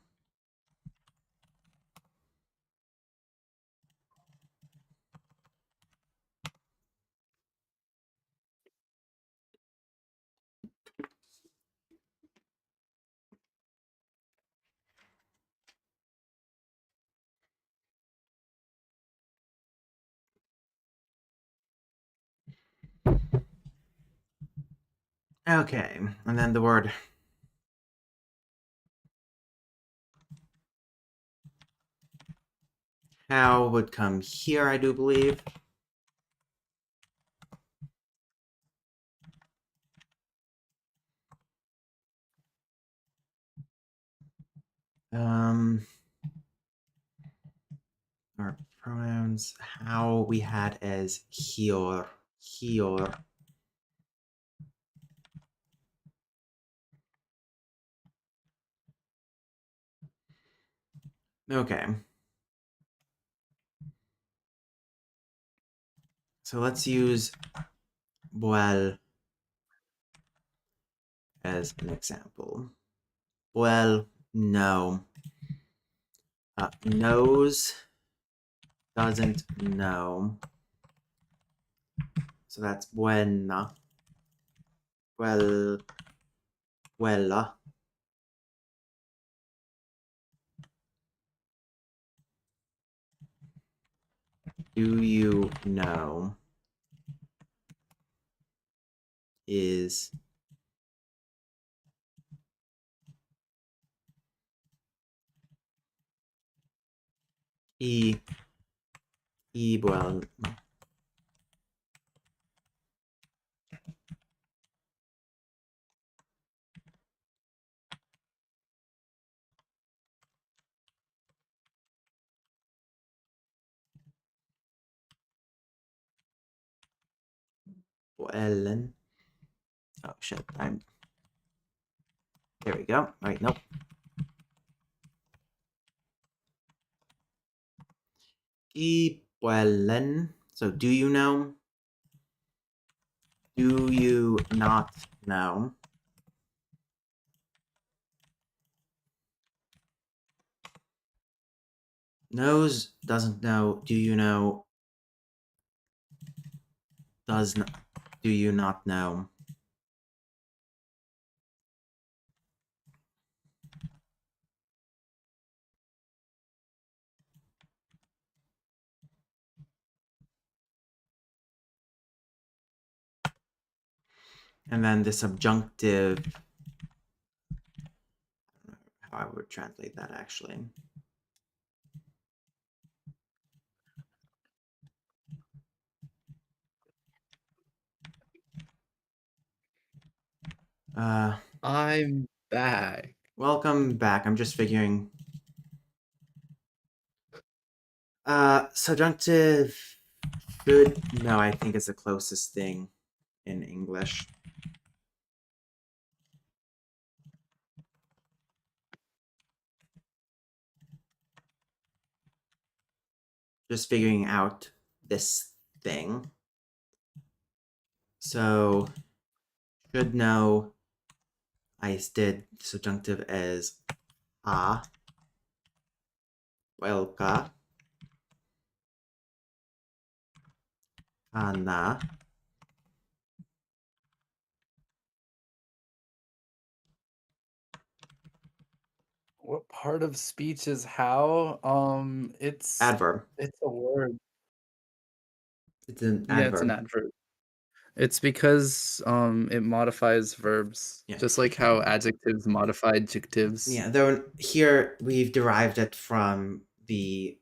Okay, and then the word how would come here, I do believe. Um, our pronouns, how we had as hior, hior. Okay. So let's use well as an example. Well, no. Knows, doesn't know. So that's buena. Well, quella. Do you know is well, Ellen. Oh shit, there we go. All right, nope. Ellen. So do you know? Do you not know? Knows, doesn't know. Do you know? Does not. Do you not know? And then the subjunctive. I don't know how I would translate that actually. I'm back. Welcome back. I'm just figuring. Subjunctive should no, I think it's the closest thing in English. Just figuring out this thing. So should know I did subjunctive as a, welka, ana. What part of speech is how? Adverb. It's a word. It's an Yeah, it's an adverb. adverb. It's because it modifies verbs, Yeah. just like how adjectives modify adjectives. Yeah, though here we've derived it from the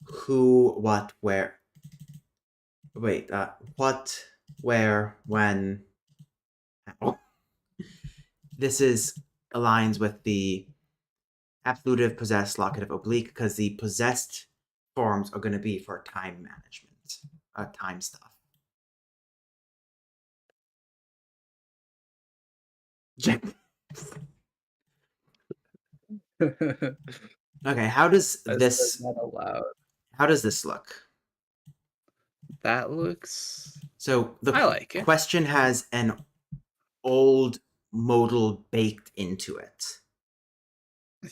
who, what, where. Wait, what, where, when, how. This is aligns with the absolutive, possessed, locative, oblique, because the possessed forms are going to be for time management, time stuff. Okay, how does I said this not allowed. look? That looks. So the I like it. question has an old modal baked into it.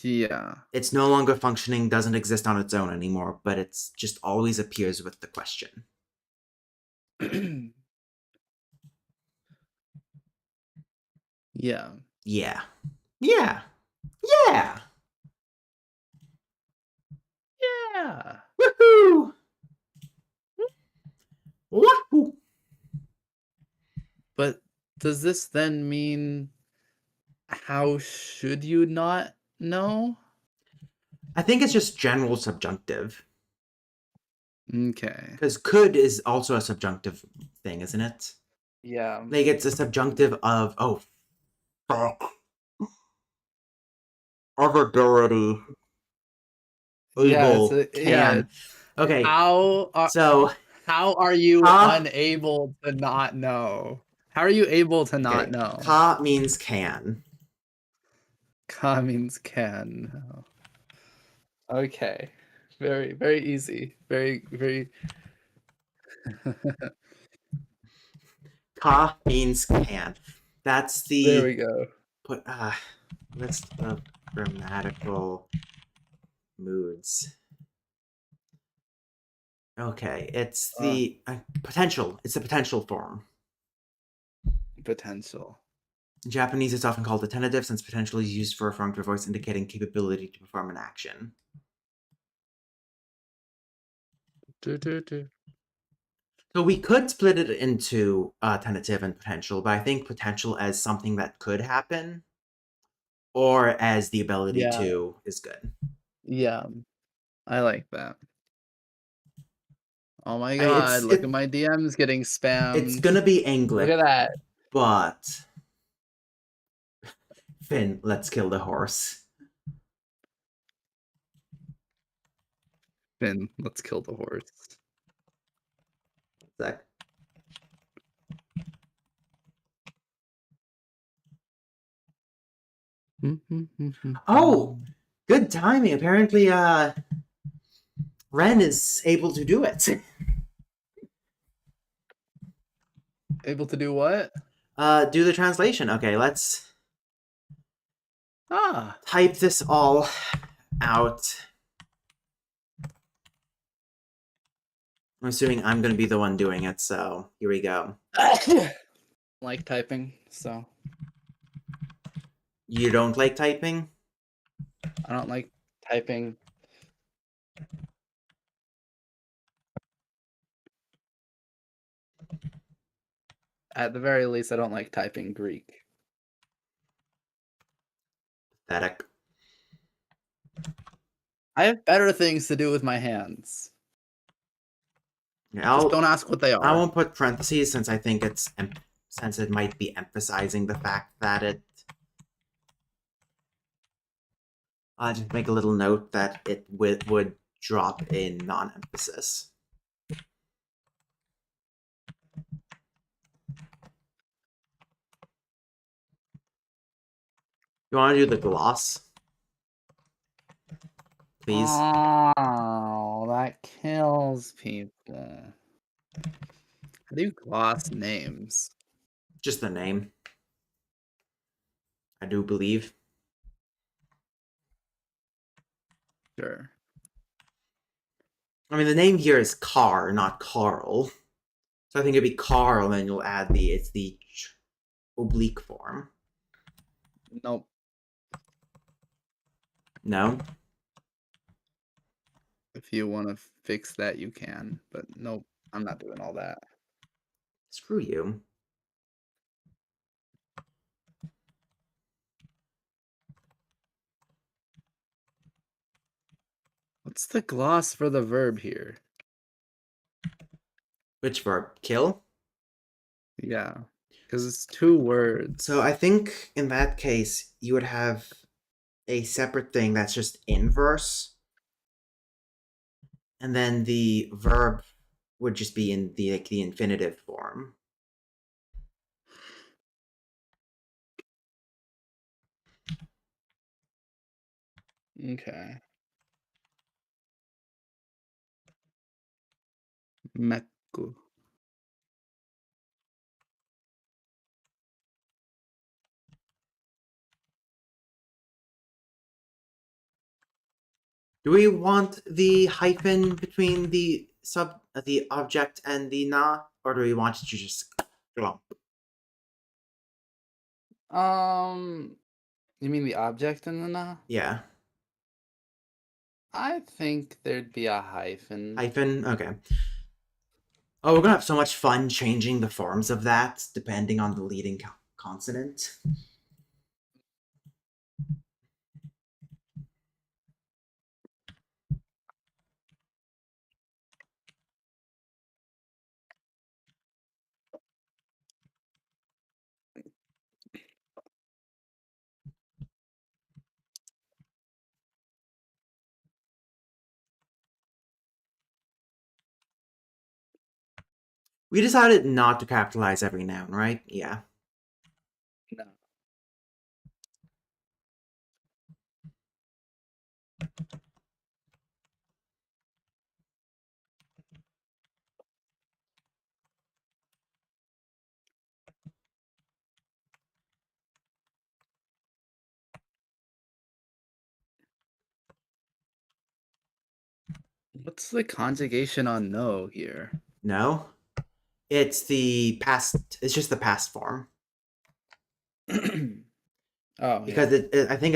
Yeah. It's no longer functioning, doesn't exist on its own anymore, but it's just always appears with the question. Yeah. Yeah. Yeah. Yeah. Yeah. Woohoo! Wahoo! But does this then mean how should you not know? I think it's just general subjunctive. Okay. Because could is also a subjunctive thing, isn't it? Yeah. Like it's a subjunctive of fuck. Of ability. Yeah, Able. yeah. Can. Okay. How are So how are you ka unable to not know? How are you able to not okay. know? Ka means can. Ka means can. Okay. Very, very easy. Very, very Ka means can. That's There the we go. put list of grammatical moods. Okay, it's Uh, the potential. It's the potential form. Potential. In Japanese, it's often called attentive since potential is used for referring to a voice indicating capability to perform an action. Do, do, do. So we could split it into tentative and potential, but I think potential as something that could happen or as the ability Yeah, to is good. yeah, I like that. Oh my I mean, god, look at my DMs getting it's spammed. gonna be Look at Anglic, that. but Finn, let's kill the horse. Finn, let's kill the horse. Sec. Oh, good timing. Apparently, Ren is able to do it. Able to do what? Do the translation. Okay, let's Ah. type this all out. I'm assuming I'm going to be the one doing it, so here we go. Like typing, so You don't like typing? I don't like typing. At the very least, I don't like typing Greek. Pathetic. I have better things to do with my hands. Just don't ask what they I are. won't put parentheses since I think it's since it might be emphasizing the fact that it. I'll just make a little note that it would drop in non-emphasis. You want to do the gloss? Please? Oh, that kills people. How do you gloss names? Just the name. I do believe. Sure. I mean, the name here is Car, not Carl. So I think it'd be Carl, and then you'll add it's the oblique form. Nope. No? If you want to fix that, you can. But nope, I'm not doing all that. Screw you. What's the gloss for the verb here? Which verb? Kill? Yeah, because it's 2 words. So I think in that case, you would have a separate thing that's just inverse. And then the verb would just be in the infinitive form. Okay. Meku. Do we want the hyphen between the object and the na, or do we want it to just glump? You mean the object in the na? Yeah. I think there'd be a hyphen. Hyphen? Okay. Oh, we're gonna have so much fun changing the forms of that depending on the leading consonant. We decided not to capitalize every noun, right? Yeah. No. What's the conjugation on no here? No, it's the past. It's just the past form Oh because yeah. I think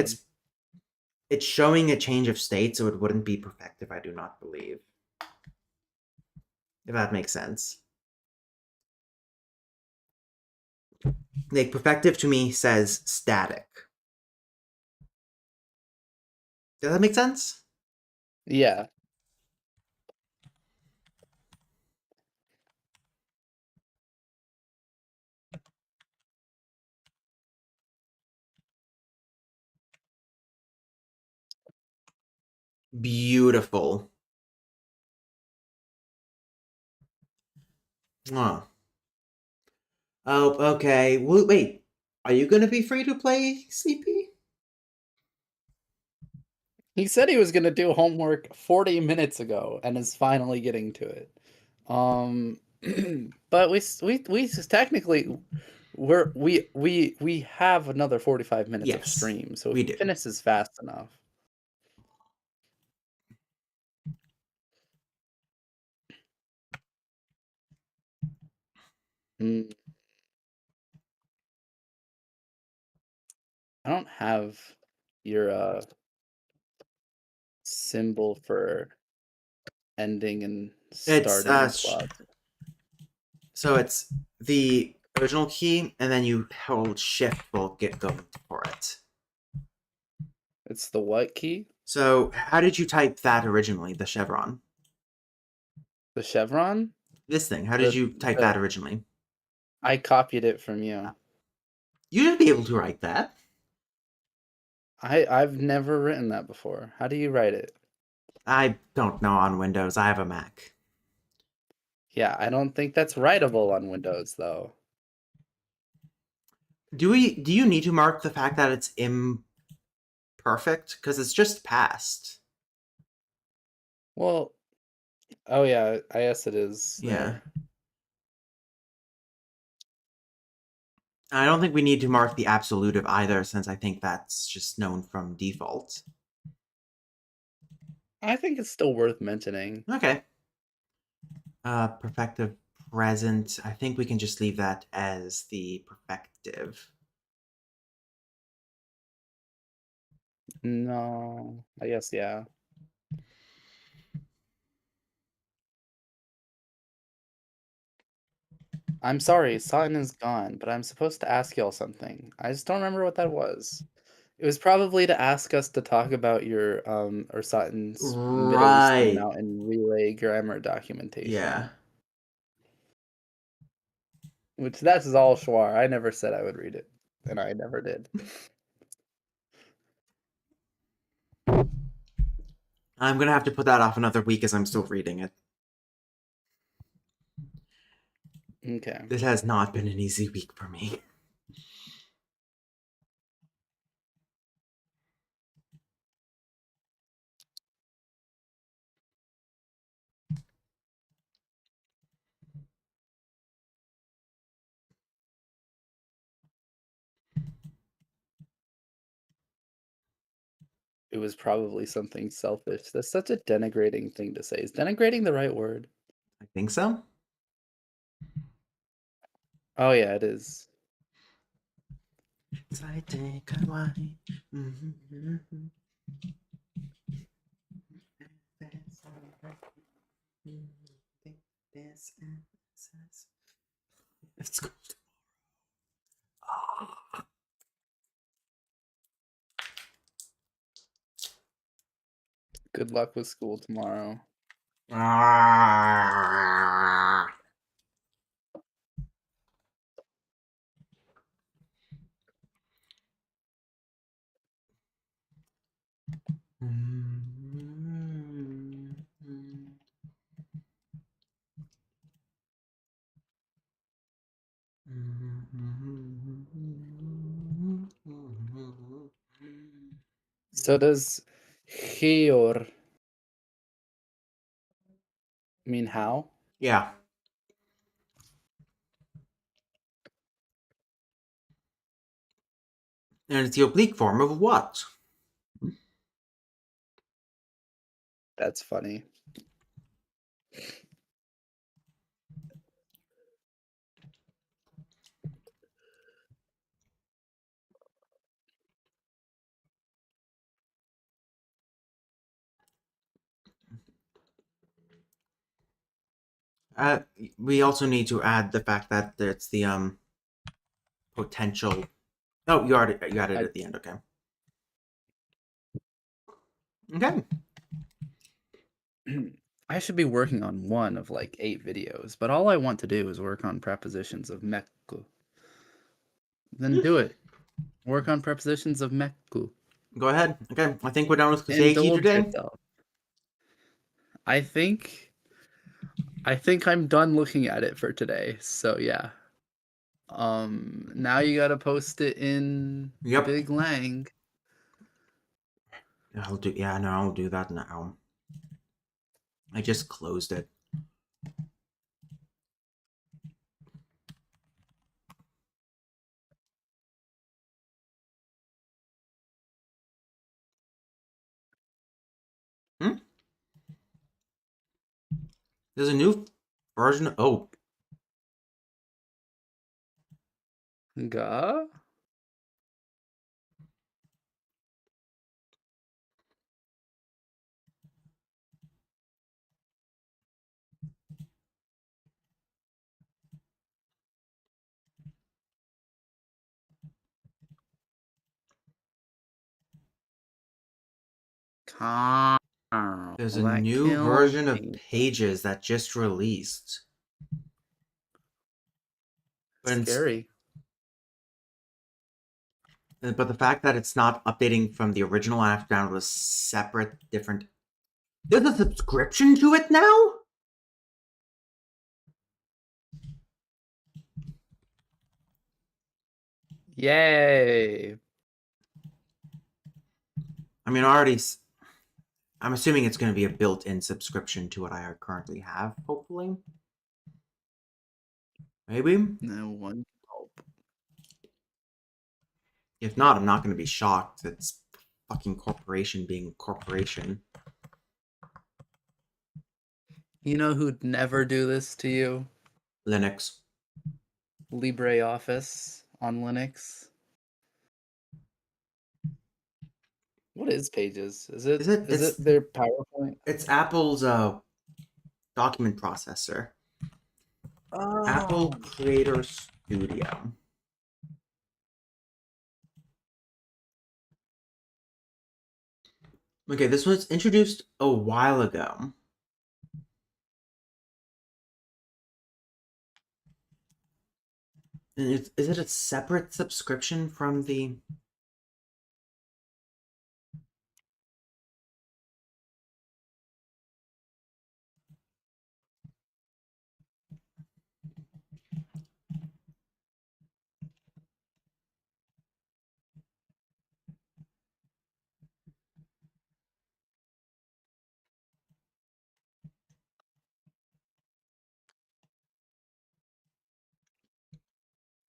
it's showing a change of state, so it wouldn't be perfective. I do not believe, if that makes sense. Like perfective to me says static. Does that make sense? Yeah. Beautiful. Oh, oh, okay. Well, wait. Are you gonna be free to play, Sleepy? He said he was gonna do homework 40 minutes ago and is finally getting to it. Um, but we technically we have another 45 minutes of Yes, stream, so if we he do. finishes fast enough. Mm, I don't have your symbol for ending and It's starting slots. so it's the original key, and then you hold Shift will get going for it. It's the what key? So how did you type that originally? The chevron. The chevron? This thing. How did The you type the that originally? I copied it from you. You should be able to write that. I've never written that before. How do you write it? I don't know on Windows. I have a Mac. Yeah, I don't think that's writable on Windows though. Do you need to mark the fact that it's imperfect? Because it's just past. Well, oh yeah, I guess it is Yeah. there. I don't think we need to mark the absolutive either, since I think that's just known from default. I think it's still worth mentioning. Okay. Perfective present. I think we can just leave that as the perfective. No, I guess yeah. I'm sorry, Sutton is gone, but I'm supposed to ask y'all something. I just don't remember what that was. It was probably to ask us to talk about your or Sutton's Middle Eastern Right. Mountain Relay grammar Yeah. documentation. Which that's all schwar. I never said I would read it, and I never did. I'm gonna have to put that off another week as I'm still reading it. Okay. This has not been an easy week for me. It was probably something selfish. That's such a denigrating thing to say. Is denigrating the right word? I think so. Oh yeah, it is. I take a wine. It's cool. Good luck with school tomorrow. Ah. So does Heor mean how? Yeah. And it's the oblique form of what? That's funny. We also need to add the fact that it's the potential. Oh, you added I it at the end. Okay. Okay. I should be working on one of like 8 videos, but all I want to do is work on prepositions of mekku. Then do it. Work on prepositions of mekku. Go ahead. Okay. I think we're done with Kuseiki Indulge today. yourself. I think I'm done looking at it for today. So yeah. Now you gotta post it in Yep. Big Lang. I'll do. Yeah. No, I'll do that now. I just closed it. Hmm? There's a new version. Oh, Ga? Carl, there's a that new kills version of me. Pages that just released. But Scary. but the fact that it's not updating from the original, I have to download a separate, different. There's a subscription to it now. Yay. I mean, already. I'm assuming it's going to be a built-in subscription to what I currently have. Hopefully, maybe. No one hope. If not, I'm not going to be shocked. It's fucking corporation being a corporation. You know who'd never do this to you? Linux. LibreOffice on Linux. What is Pages? Is it Is it? is it their PowerPoint? It's Apple's document processor. Apple Oh, Creator Studio. Okay, this was introduced a while ago. And is it a separate subscription from the?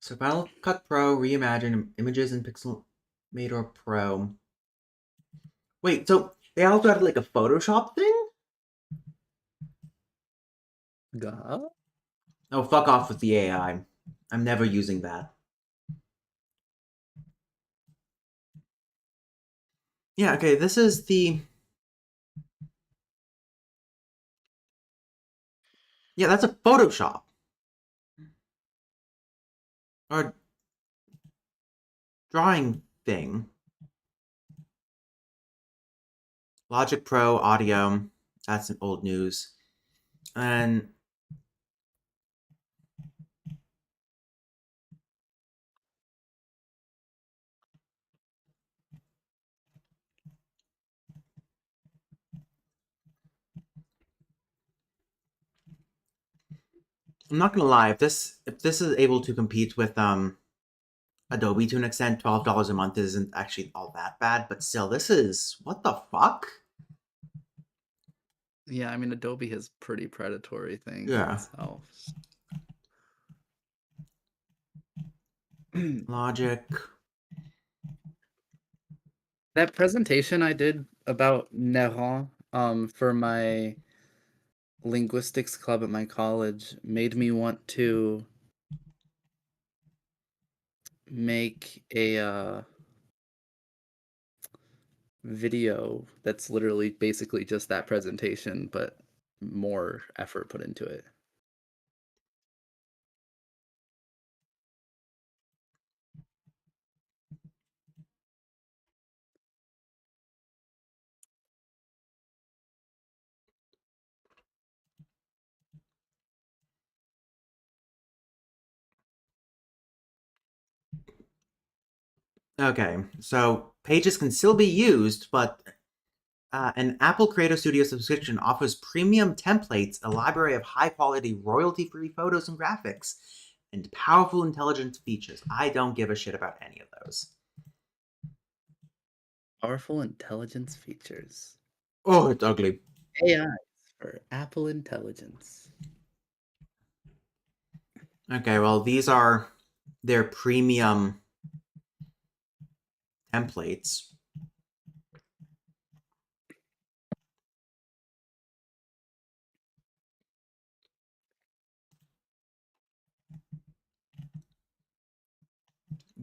So Final Cut Pro, Reimagine Images in Pixelmator Pro. Wait, so they also had like a Photoshop thing? Ga? Oh, fuck off with the AI. I'm never using that. Yeah, okay, this is the. Yeah, that's a Photoshop. Or drawing thing. Logic Pro audio. That's an old news. And I'm not gonna lie, if this is able to compete with Adobe to an extent, $12 a month isn't actually all that bad, but still, this is what the fuck? Yeah, I mean Adobe has pretty predatory things Yeah. itself. Logic. That presentation I did about Néron for my linguistics club at my college made me want to make a video that's literally basically just that presentation, but more effort put into it. Okay, so pages can still be used, but an Apple Creative Studio subscription offers premium templates, a library of high quality, royalty free photos and graphics, and powerful intelligence features. I don't give a shit about any of those. Powerful intelligence features. Oh, it's ugly. AI for Apple Intelligence. Okay, well, these are their premium templates.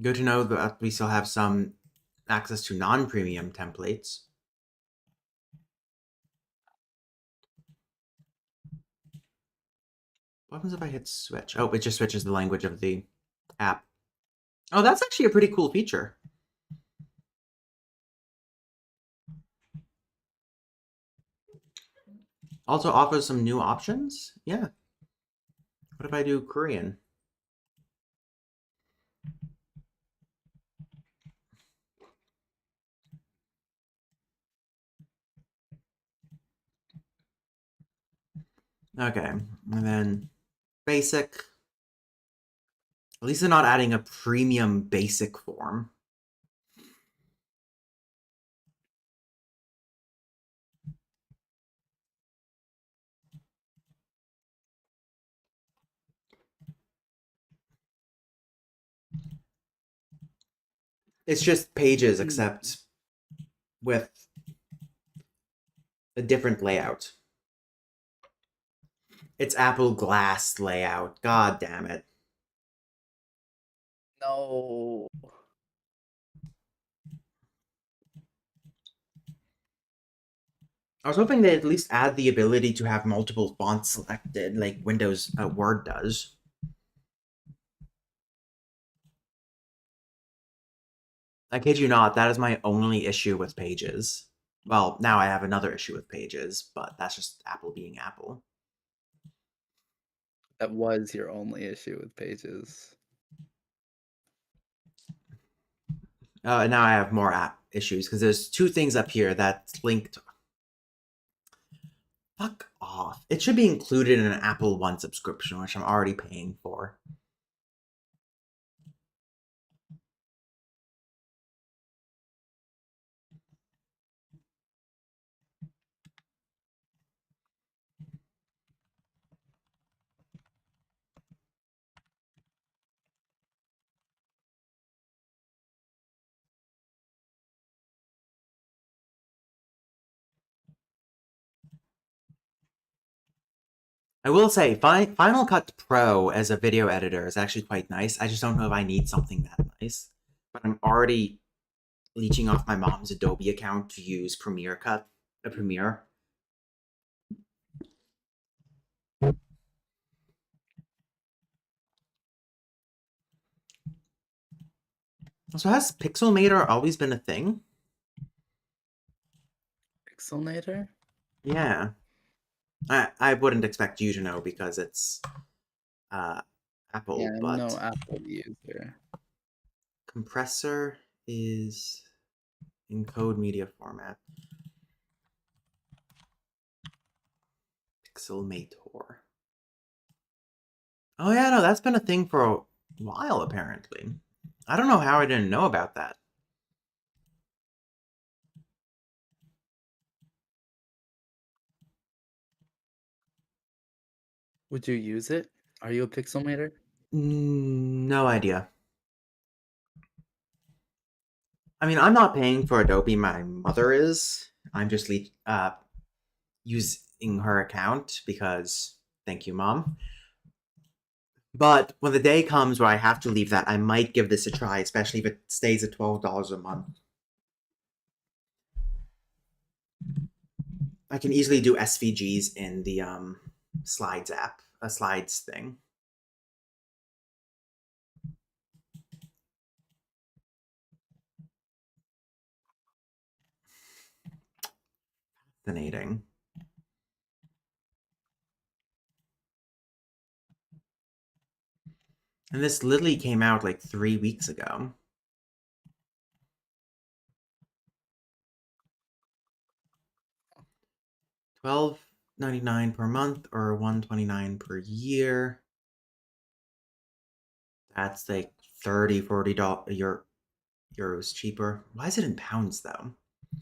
Good to know that we still have some access to non-premium templates. What happens if I hit switch? Oh, it just switches the language of the app. Oh, that's actually a pretty cool feature. Also offers some new options. Yeah. What if I do Korean? Okay, and then basic. At least they're not adding a premium basic form. It's just pages, except with a different layout. It's Apple Glass layout. God damn it. No. I was hoping they'd at least add the ability to have multiple fonts selected, like Windows Word does. I kid you not, that is my only issue with Pages. Well, now I have another issue with Pages, but that's just Apple being Apple. That was your only issue with Pages. And now I have more app issues because there's two things up here that's linked. Fuck off. It should be included in an Apple One subscription, which I'm already paying for. I will say, Final Cut Pro as a video editor is actually quite nice. I just don't know if I need something that nice. But I'm already leeching off my mom's Adobe account to use Premiere. So has Pixelmator always been a thing? Pixelnator? Yeah. I wouldn't expect you to know because it's Yeah, Apple, I'm but no Apple user. compressor is encode media format. Pixelmator. Oh yeah, no, that's been a thing for a while apparently. I don't know how I didn't know about that. Would you use it? Are you a Pixelmator? No idea. I mean, I'm not paying for Adobe. My mother is. I'm just using her account because thank you, mom. But when the day comes where I have to leave that, I might give this a try, especially if it stays at $12 a month. I can easily do SVGs in the Slides app, a Slides thing. Fascinating. And this literally came out like 3 weeks ago. $12.99 per month or $129 per year. That's like 30, euros cheaper. Why is it in pounds though? It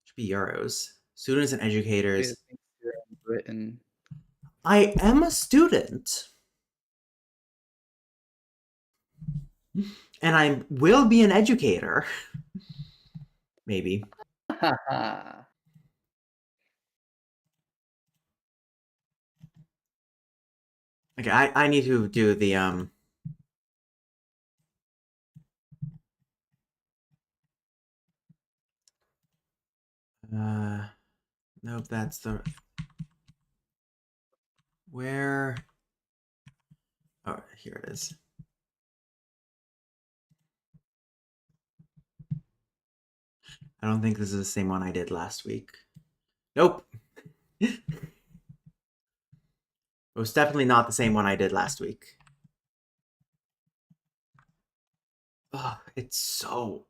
should be euros. Students and Maybe educators. it thinks you're in Britain. I am a student. And I will be an educator. Maybe. Okay, I need to do the nope, that's the where oh here it is. I don't think this is the same one I did last week. Nope. It was definitely not the same one I did last week. Oh, it's so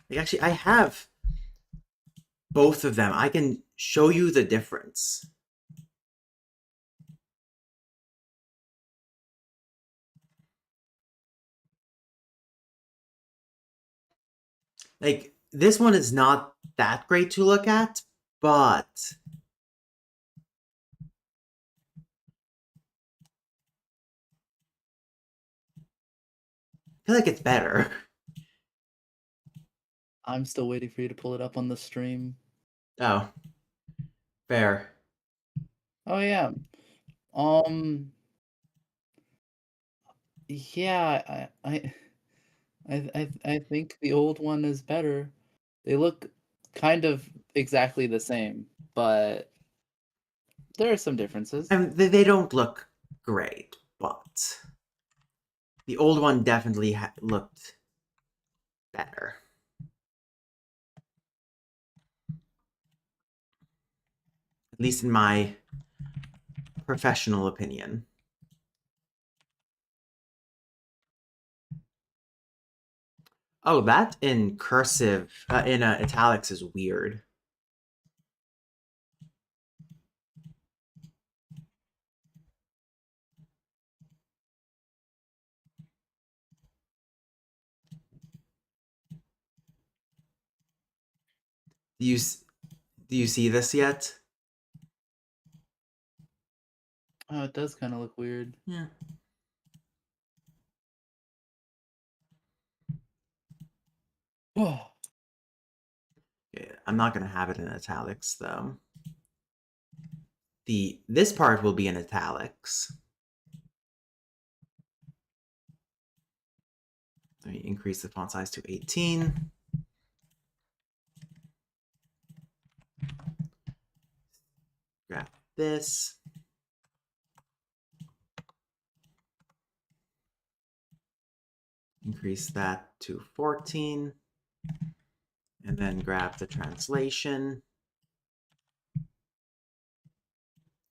like, actually I have both of them. I can show you the difference. Like this one is not that great to look at, but I feel like it's better. I'm still waiting for you to pull it up on the stream. Oh, fair. Oh yeah. Um. Yeah. I think the old one is better. They look kind of exactly the same, but there are some differences. And they don't look great, but the old one definitely looked better. At least in my professional opinion. Oh, that in cursive, in italics is weird. Do you do you see this yet? Oh, it does kind of look weird. Yeah. Oh, Okay, I'm not gonna have it in italics though. This part will be in italics. Let me increase the font size to 18. Grab this. Increase that to 14. And then grab the translation.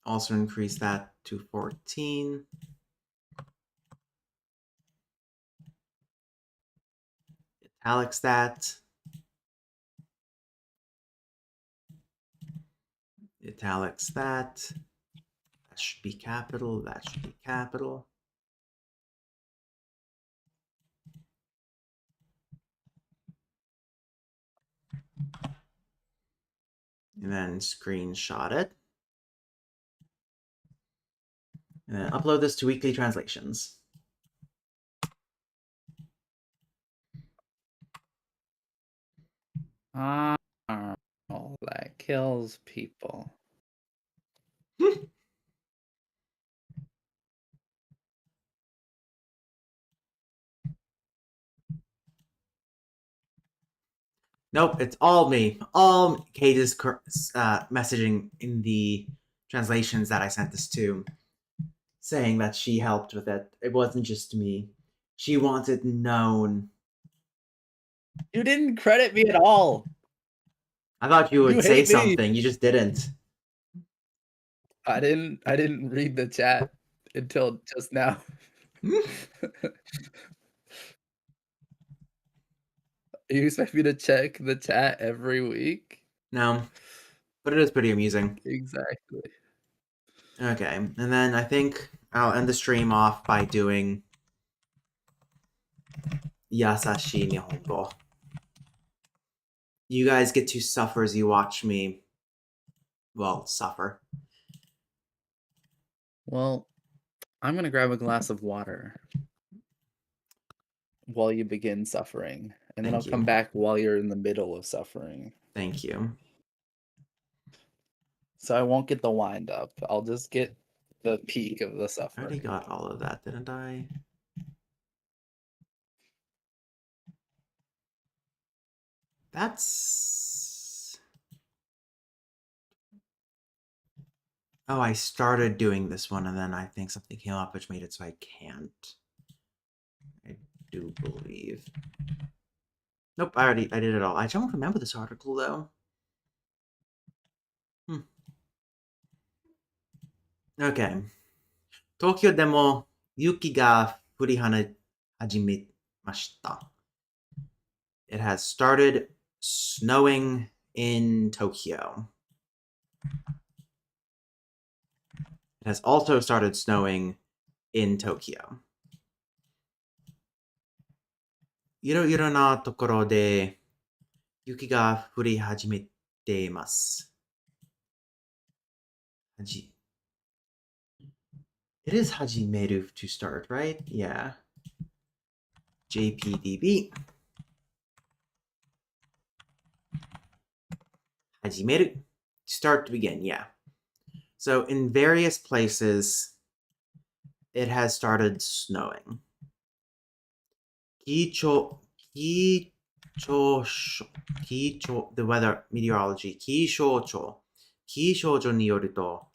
Also increase that to 14. Italics that. Italics that. That should be capital. That should be capital. And then screenshot it. And then upload this to Weekly Translations. ah, that kills people. Nope, it's all me. All Kate's messaging in the translations that I sent this to, saying that she helped with it. It wasn't just me. She wanted known. You didn't credit me at all. I thought you You would say hate me. something. You just didn't. I didn't read the chat until just now. You expect me to check the chat every week? No. But it is pretty amusing. Exactly. Okay, and then I think I'll end the stream off by doing Yasashi Nihongo. You guys get to suffer as you watch me, well, suffer. Well, I'm gonna grab a glass of water while you begin suffering, and then I'll Thank come you. back while you're in the middle of suffering. Thank you. So I won't get the wind up. I'll just get the peak of the I already suffering. got all of that, didn't I? That's... Oh, I started doing this one, and then I think something came up which made it so I can't. I do believe. Nope, I did it all. I don't remember this article, though. Okay. 東京でも雪が降り始めました。It has started snowing in Tokyo. It has also started snowing in Tokyo. いろいろなところで雪が降り始めています。It is 始める to start, right? Yeah. JPDB. 始める. Start to begin, yeah. So in various places, it has started snowing. The weather, meteorology, 気象庁によると、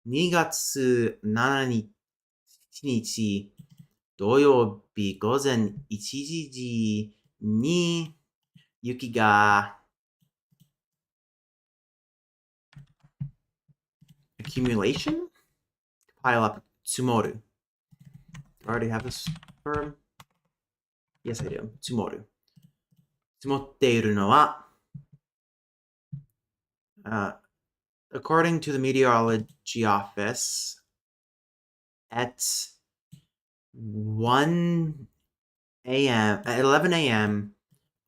2月7日土曜日午前1時に雪が accumulation? Pile up, 積もる. Do I already have this verb? Yes, I do. 積もる. 積もっているのは、according to the meteorology office, at 1 a.m. at 11 a.m.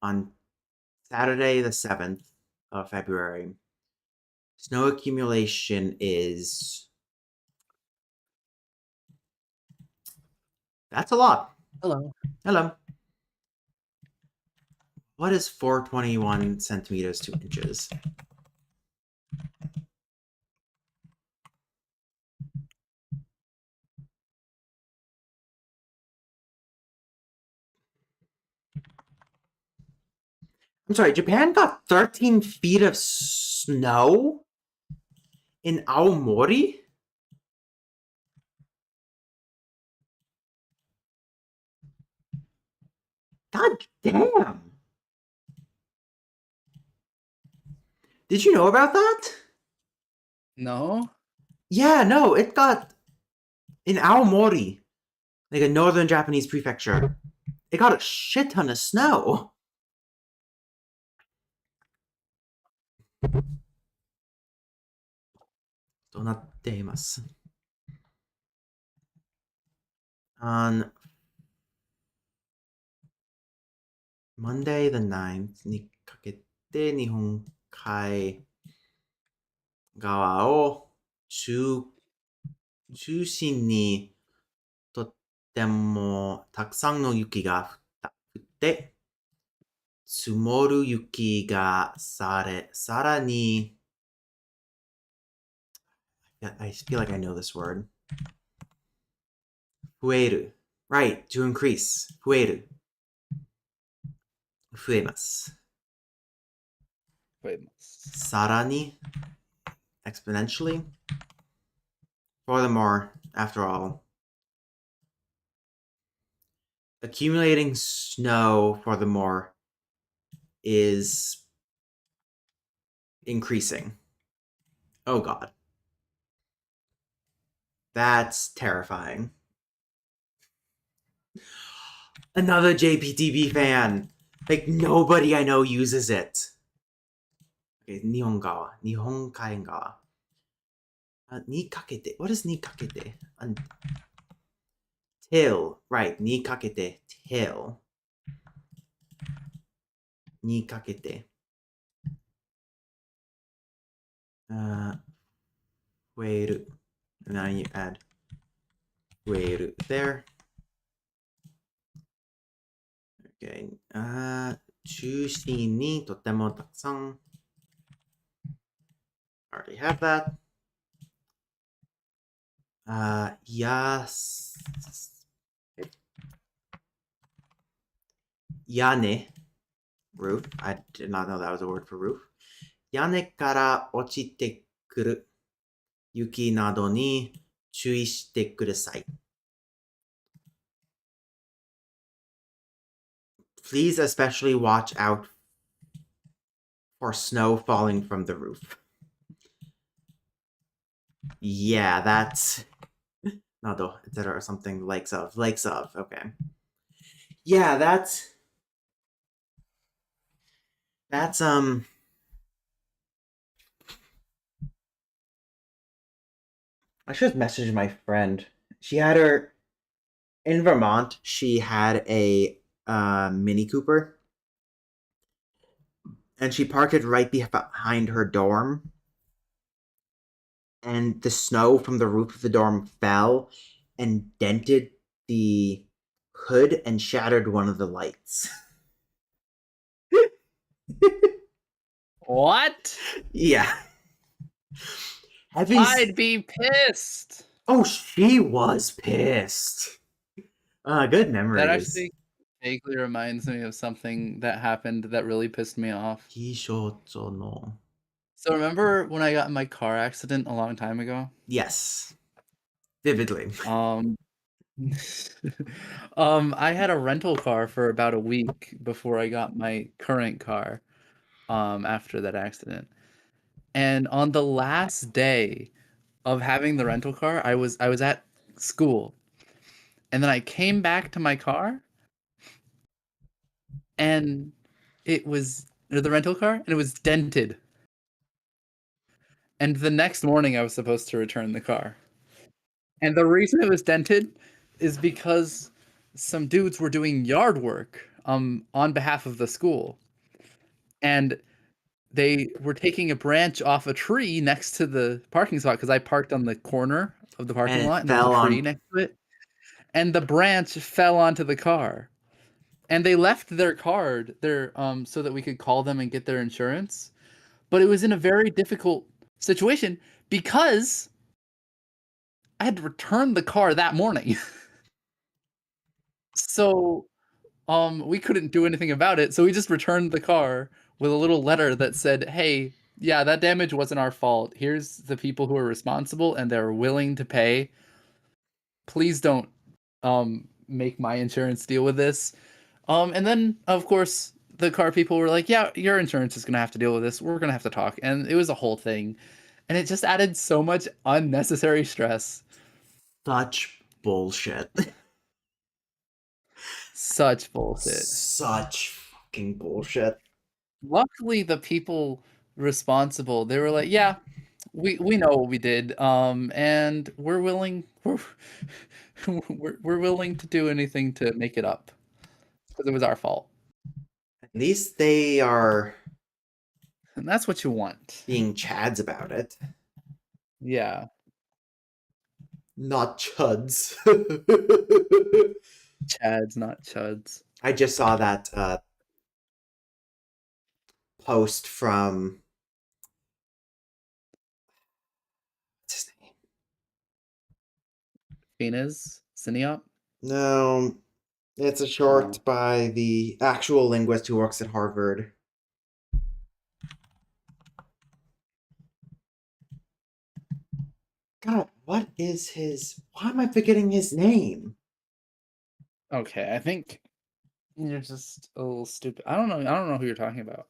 on Saturday the 7th of February, snow accumulation is... That's a lot. Hello. Hello. What is 421 centimeters to inches? I'm sorry, Japan got 13 feet of snow in Aomori? God damn! Did you know about that? No? Yeah, no, it got... In Aomori, like a northern Japanese prefecture, it got a shit ton of snow. On Monday the 9th にかけて日本海側を中心にとってもたくさんの雪が降って積もる雪がさらに I feel like I know this word. 増える. Right, to increase. 増える. 増えます. 増えます。さらに exponentially. Furthermore, after all, accumulating snow, furthermore, is increasing. Oh god. That's terrifying. Another JPTV fan. Like, nobody I know uses it. Okay, Nihongawa. Nihonkaengawa. Ni kakete. What is ni kakete? Till. Right. Ni kakete. Till. Ni kakete. Weru. And now you add weru there. Okay. 中心にとてもたくさん. Already have that. Yes. Yane. Roof. I did not know that was a word for roof. 屋根から落ちてくる雪などに注意してください. Please especially watch out for snow falling from the roof. Yeah, that's nado, etc. or something lakes of. Lakes of, okay. Yeah, that's I should message my friend. She had her in Vermont. She had a Mini Cooper, and she parked it right behind her dorm. And the snow from the roof of the dorm fell and dented the hood and shattered one of the lights. What? Yeah. I'd be pissed. Oh, she was pissed. Good memories. That actually vaguely reminds me of something that happened that really pissed me off. Kishotsu no. So remember when I got in my car accident a long time ago? Yes. Vividly. I had a rental car for about a week before I got my current car, after that accident. And on the last day of having the rental car, I was at school. And then I came back to my car and the rental car, and it was dented. And the next morning I was supposed to return the car. And the reason it was dented is because some dudes were doing yard work on behalf of the school. And they were taking a branch off a tree next to the parking spot because I parked on the corner of the parking And lot it and there was a fell tree on. next to it. And the branch fell onto the car. And they left their card there so that we could call them and get their insurance. But it was in a very difficult situation because I had to return the car that morning. So we couldn't do anything about it. So we just returned the car with a little letter that said, "Hey, yeah, that damage wasn't our fault. Here's the people who are responsible and they're willing to pay. Please don't make my insurance deal with this." And then of course the car people were like, "Yeah, your insurance is going to have to deal with this. We're going to have to talk." And it was a whole thing. And it just added so much unnecessary stress. Such bullshit. Such bullshit. Such fucking bullshit. Luckily, the people responsible, they were like, "Yeah, we know what we did, and we're willing we're willing to do anything to make it up because it was our fault." At least they are And that's what you want. being chads about it. Yeah. Not chuds. Chads, not chuds. I just saw that post from what's his name? Venus, Cineop. No, it's a short by the actual linguist who works at Harvard. God, what is his? Why am I forgetting his name? Okay, I think you're just a little stupid. I don't know who you're talking about.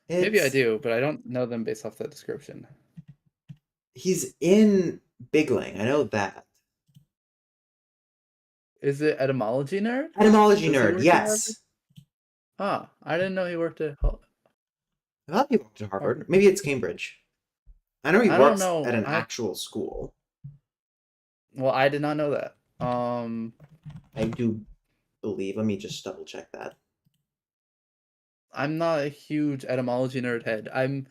Maybe I do, but I don't know them based off that description. He's in Bigling. I know that. Is it Etymology Nerd? Etymology Does he nerd. work at Harvard? Yes. Ah, I didn't know he worked at I thought he worked at Harvard. Harvard. Maybe it's Cambridge. I know he I don't works at know. an actual school. Well, I did not know that. I do believe. Let me just double check that. I'm not a huge etymology nerd head. I'm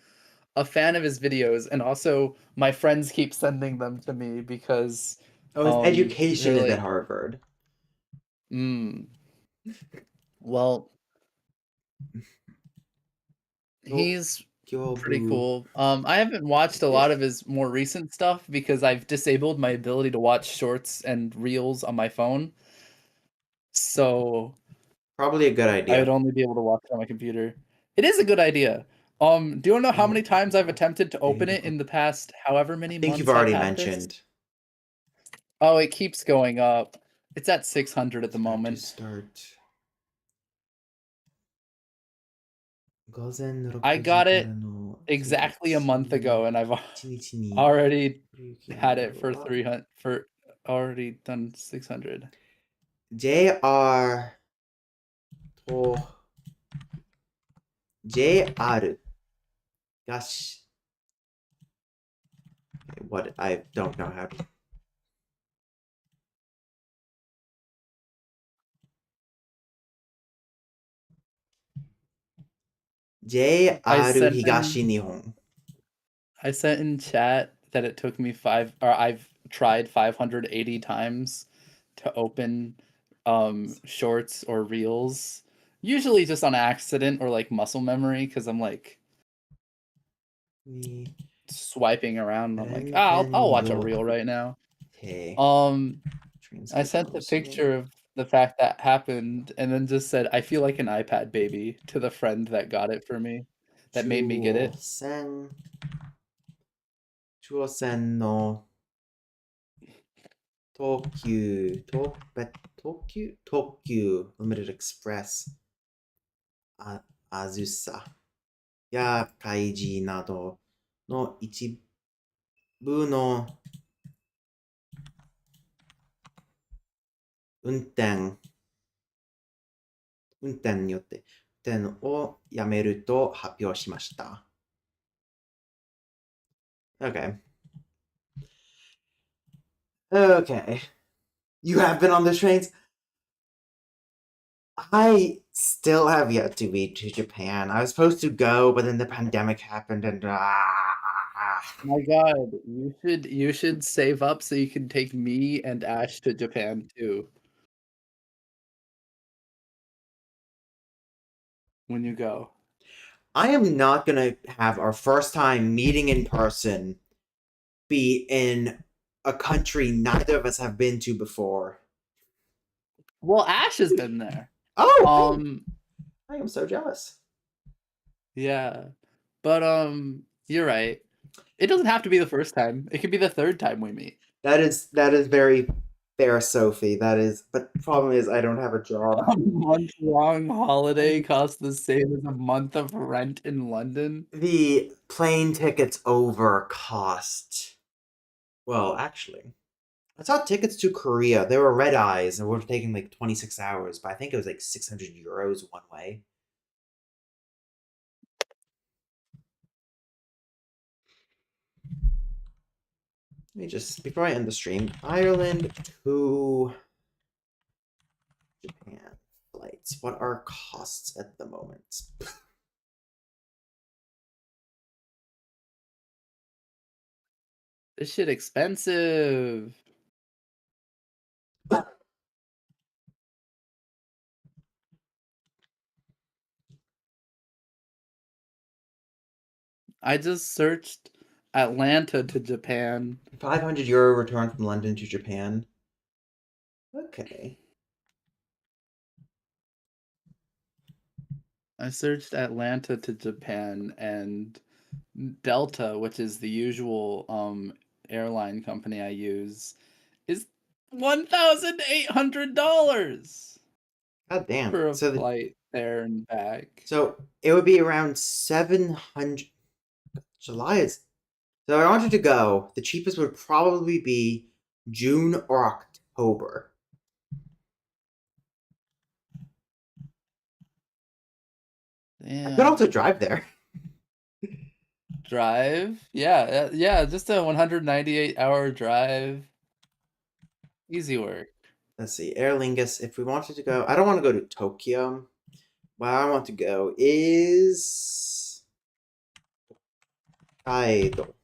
a fan of his videos, and also my friends keep sending them to me because Oh, his education they're is at like, Harvard. mm, well, he's pretty Tokyo. cool. I haven't watched a lot of his more recent stuff because I've disabled my ability to watch shorts and reels on my phone. So Probably a good I would idea. only be able to watch it on my computer. It is a good idea. Do you wanna know how many times I've attempted to open it in the past however I many think you've months I've already had this? mentioned. Oh, it keeps going up. It's at 600 at the Start to moment. start. 午前I 6時 got から it の1 exactly a 日 month ago, and I've 1日に already 売り切れ had の it 量 for は 300 for already done 600. JR と JR がし what I don't know how to I JR sent in 東日本 I sent in chat that it took me 5 or I've tried 580 times to open shorts or reels. Usually just on accident or like muscle memory because I'm like に swiping around and I'm like, 全 ah, 然 I'll に watch a よっ reel right now. て I transcript sent the 戻すね picture of the fact that happened and then just said, I feel like an iPad baby to the friend that got it for me, that made me get it. 中央線の特急 Limited Express あずさや開示などの一部の運転によって運転をやめると発表しました。Okay. Okay. You have been on the trains? I still have yet to be to Japan. I was supposed to go, but then the pandemic happened and My God, you should save up so you can take me and Ash to Japan too when you go. I am not gonna have our first time meeting in person be in a country neither of us have been to before. Well, Ash has been there. Oh, Um, I am so jealous. yeah. But you're right. It doesn't have to be the first time. It could be the third time we meet. That is very fair, Sophie. That is, but the problem is I don't have a job. A month-long holiday costs the same as a month of rent in London. The plane tickets over cost. Well, actually, I saw tickets to Korea. They were red eyes and were taking like 26 hours, but I think it was like 600 euros one way. Let me just, before I end the stream, Ireland to Japan flights. What are costs at the moment? This shit expensive. I just searched Atlanta to Japan. 500 euro return from London to Japan. Okay. I searched Atlanta to Japan and Delta, which is the usual airline company I use, is $1,800 God damn. for a flight there and back. So it would be around 700. July is. So I wanted to go. The cheapest would probably be June or October. I could Yeah. also drive there. Drive? Yeah, yeah, just a 198-hour drive. Easy work. Let's see, Aer Lingus. If we wanted to go, I don't want to go to Tokyo. Where I want to go is Kaido.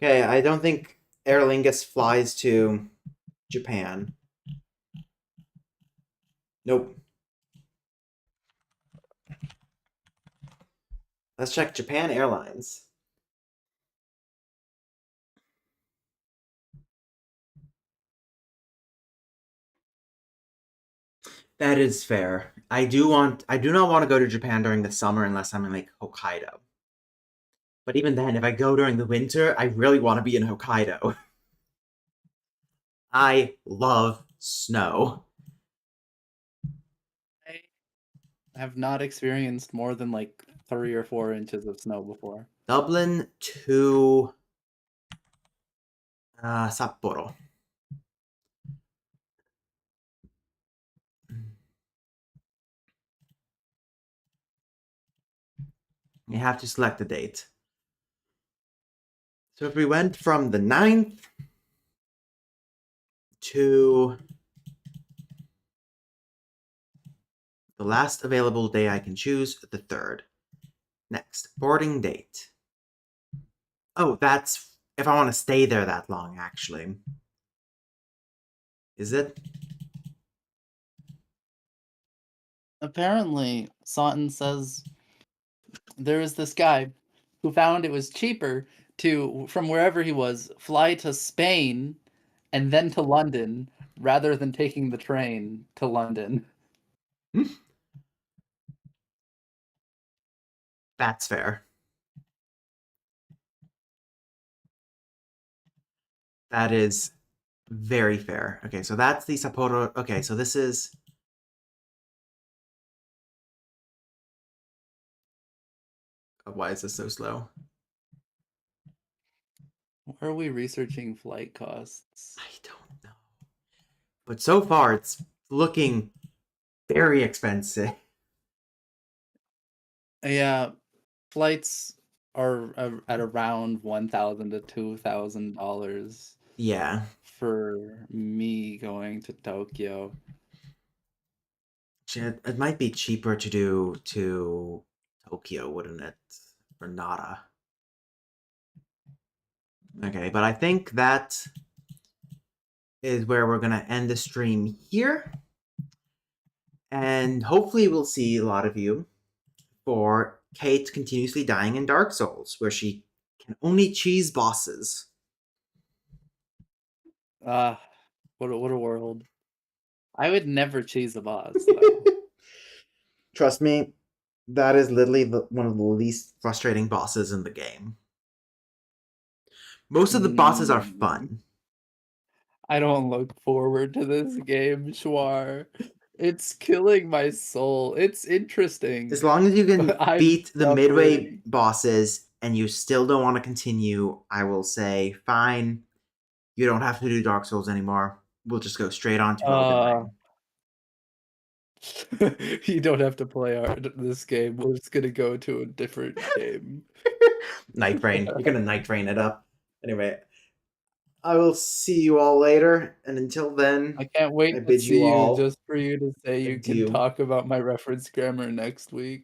Okay, I don't think Aer Lingus flies to Japan. Nope. Let's check Japan Airlines. That is fair. I do not want to go to Japan during the summer unless I'm in like Hokkaido. But even then, if I go during the winter, I really want to be in Hokkaido. I love snow. I have not experienced more than like 3 or 4 inches of snow before. Dublin to Sapporo. You have to select the date. So if we went from the 9th to the last available day I can choose, the 3rd. Next, boarding date. Oh, that's if I want to stay there that long, actually. Is it? Apparently, Sawton says there is this guy who found it was cheaper to, from wherever he was, fly to Spain and then to London rather than taking the train to London. That's fair. That is very fair. Okay, so that's the Sapporo. Okay, so this is. Why is this so slow? Where are we researching flight costs? I don't know. But so far, it's looking very expensive. Yeah, flights are at around $1,000 to $2,000 Yeah. for me going to Tokyo. It might be cheaper to do to Tokyo, wouldn't it? For Nara. Okay, but I think that is where we're going to end the stream here. And hopefully we'll see a lot of you for Kate continuously dying in Dark Souls, where she can only cheese bosses. Ah, what a world. I would never cheese a boss, though. Trust me, that is literally one of the least frustrating bosses in the game. Most of the bosses are Mm, fun. I don't look forward to this game, Schwar. It's killing my soul. It's interesting, As long as you but can I'm beat the midway suffering. bosses and you still don't want to continue, I will say, fine, you don't have to do Dark Souls anymore. We'll just go straight on to Elden Uh, Ring. you don't have to play this game. We're just gonna go to a different game. Night Rain. You're gonna Night Rain it up. Anyway, I will see you all later, and until then, I can't I wait to bid see you you all just for you to say you can adieu. talk about my reference grammar next week.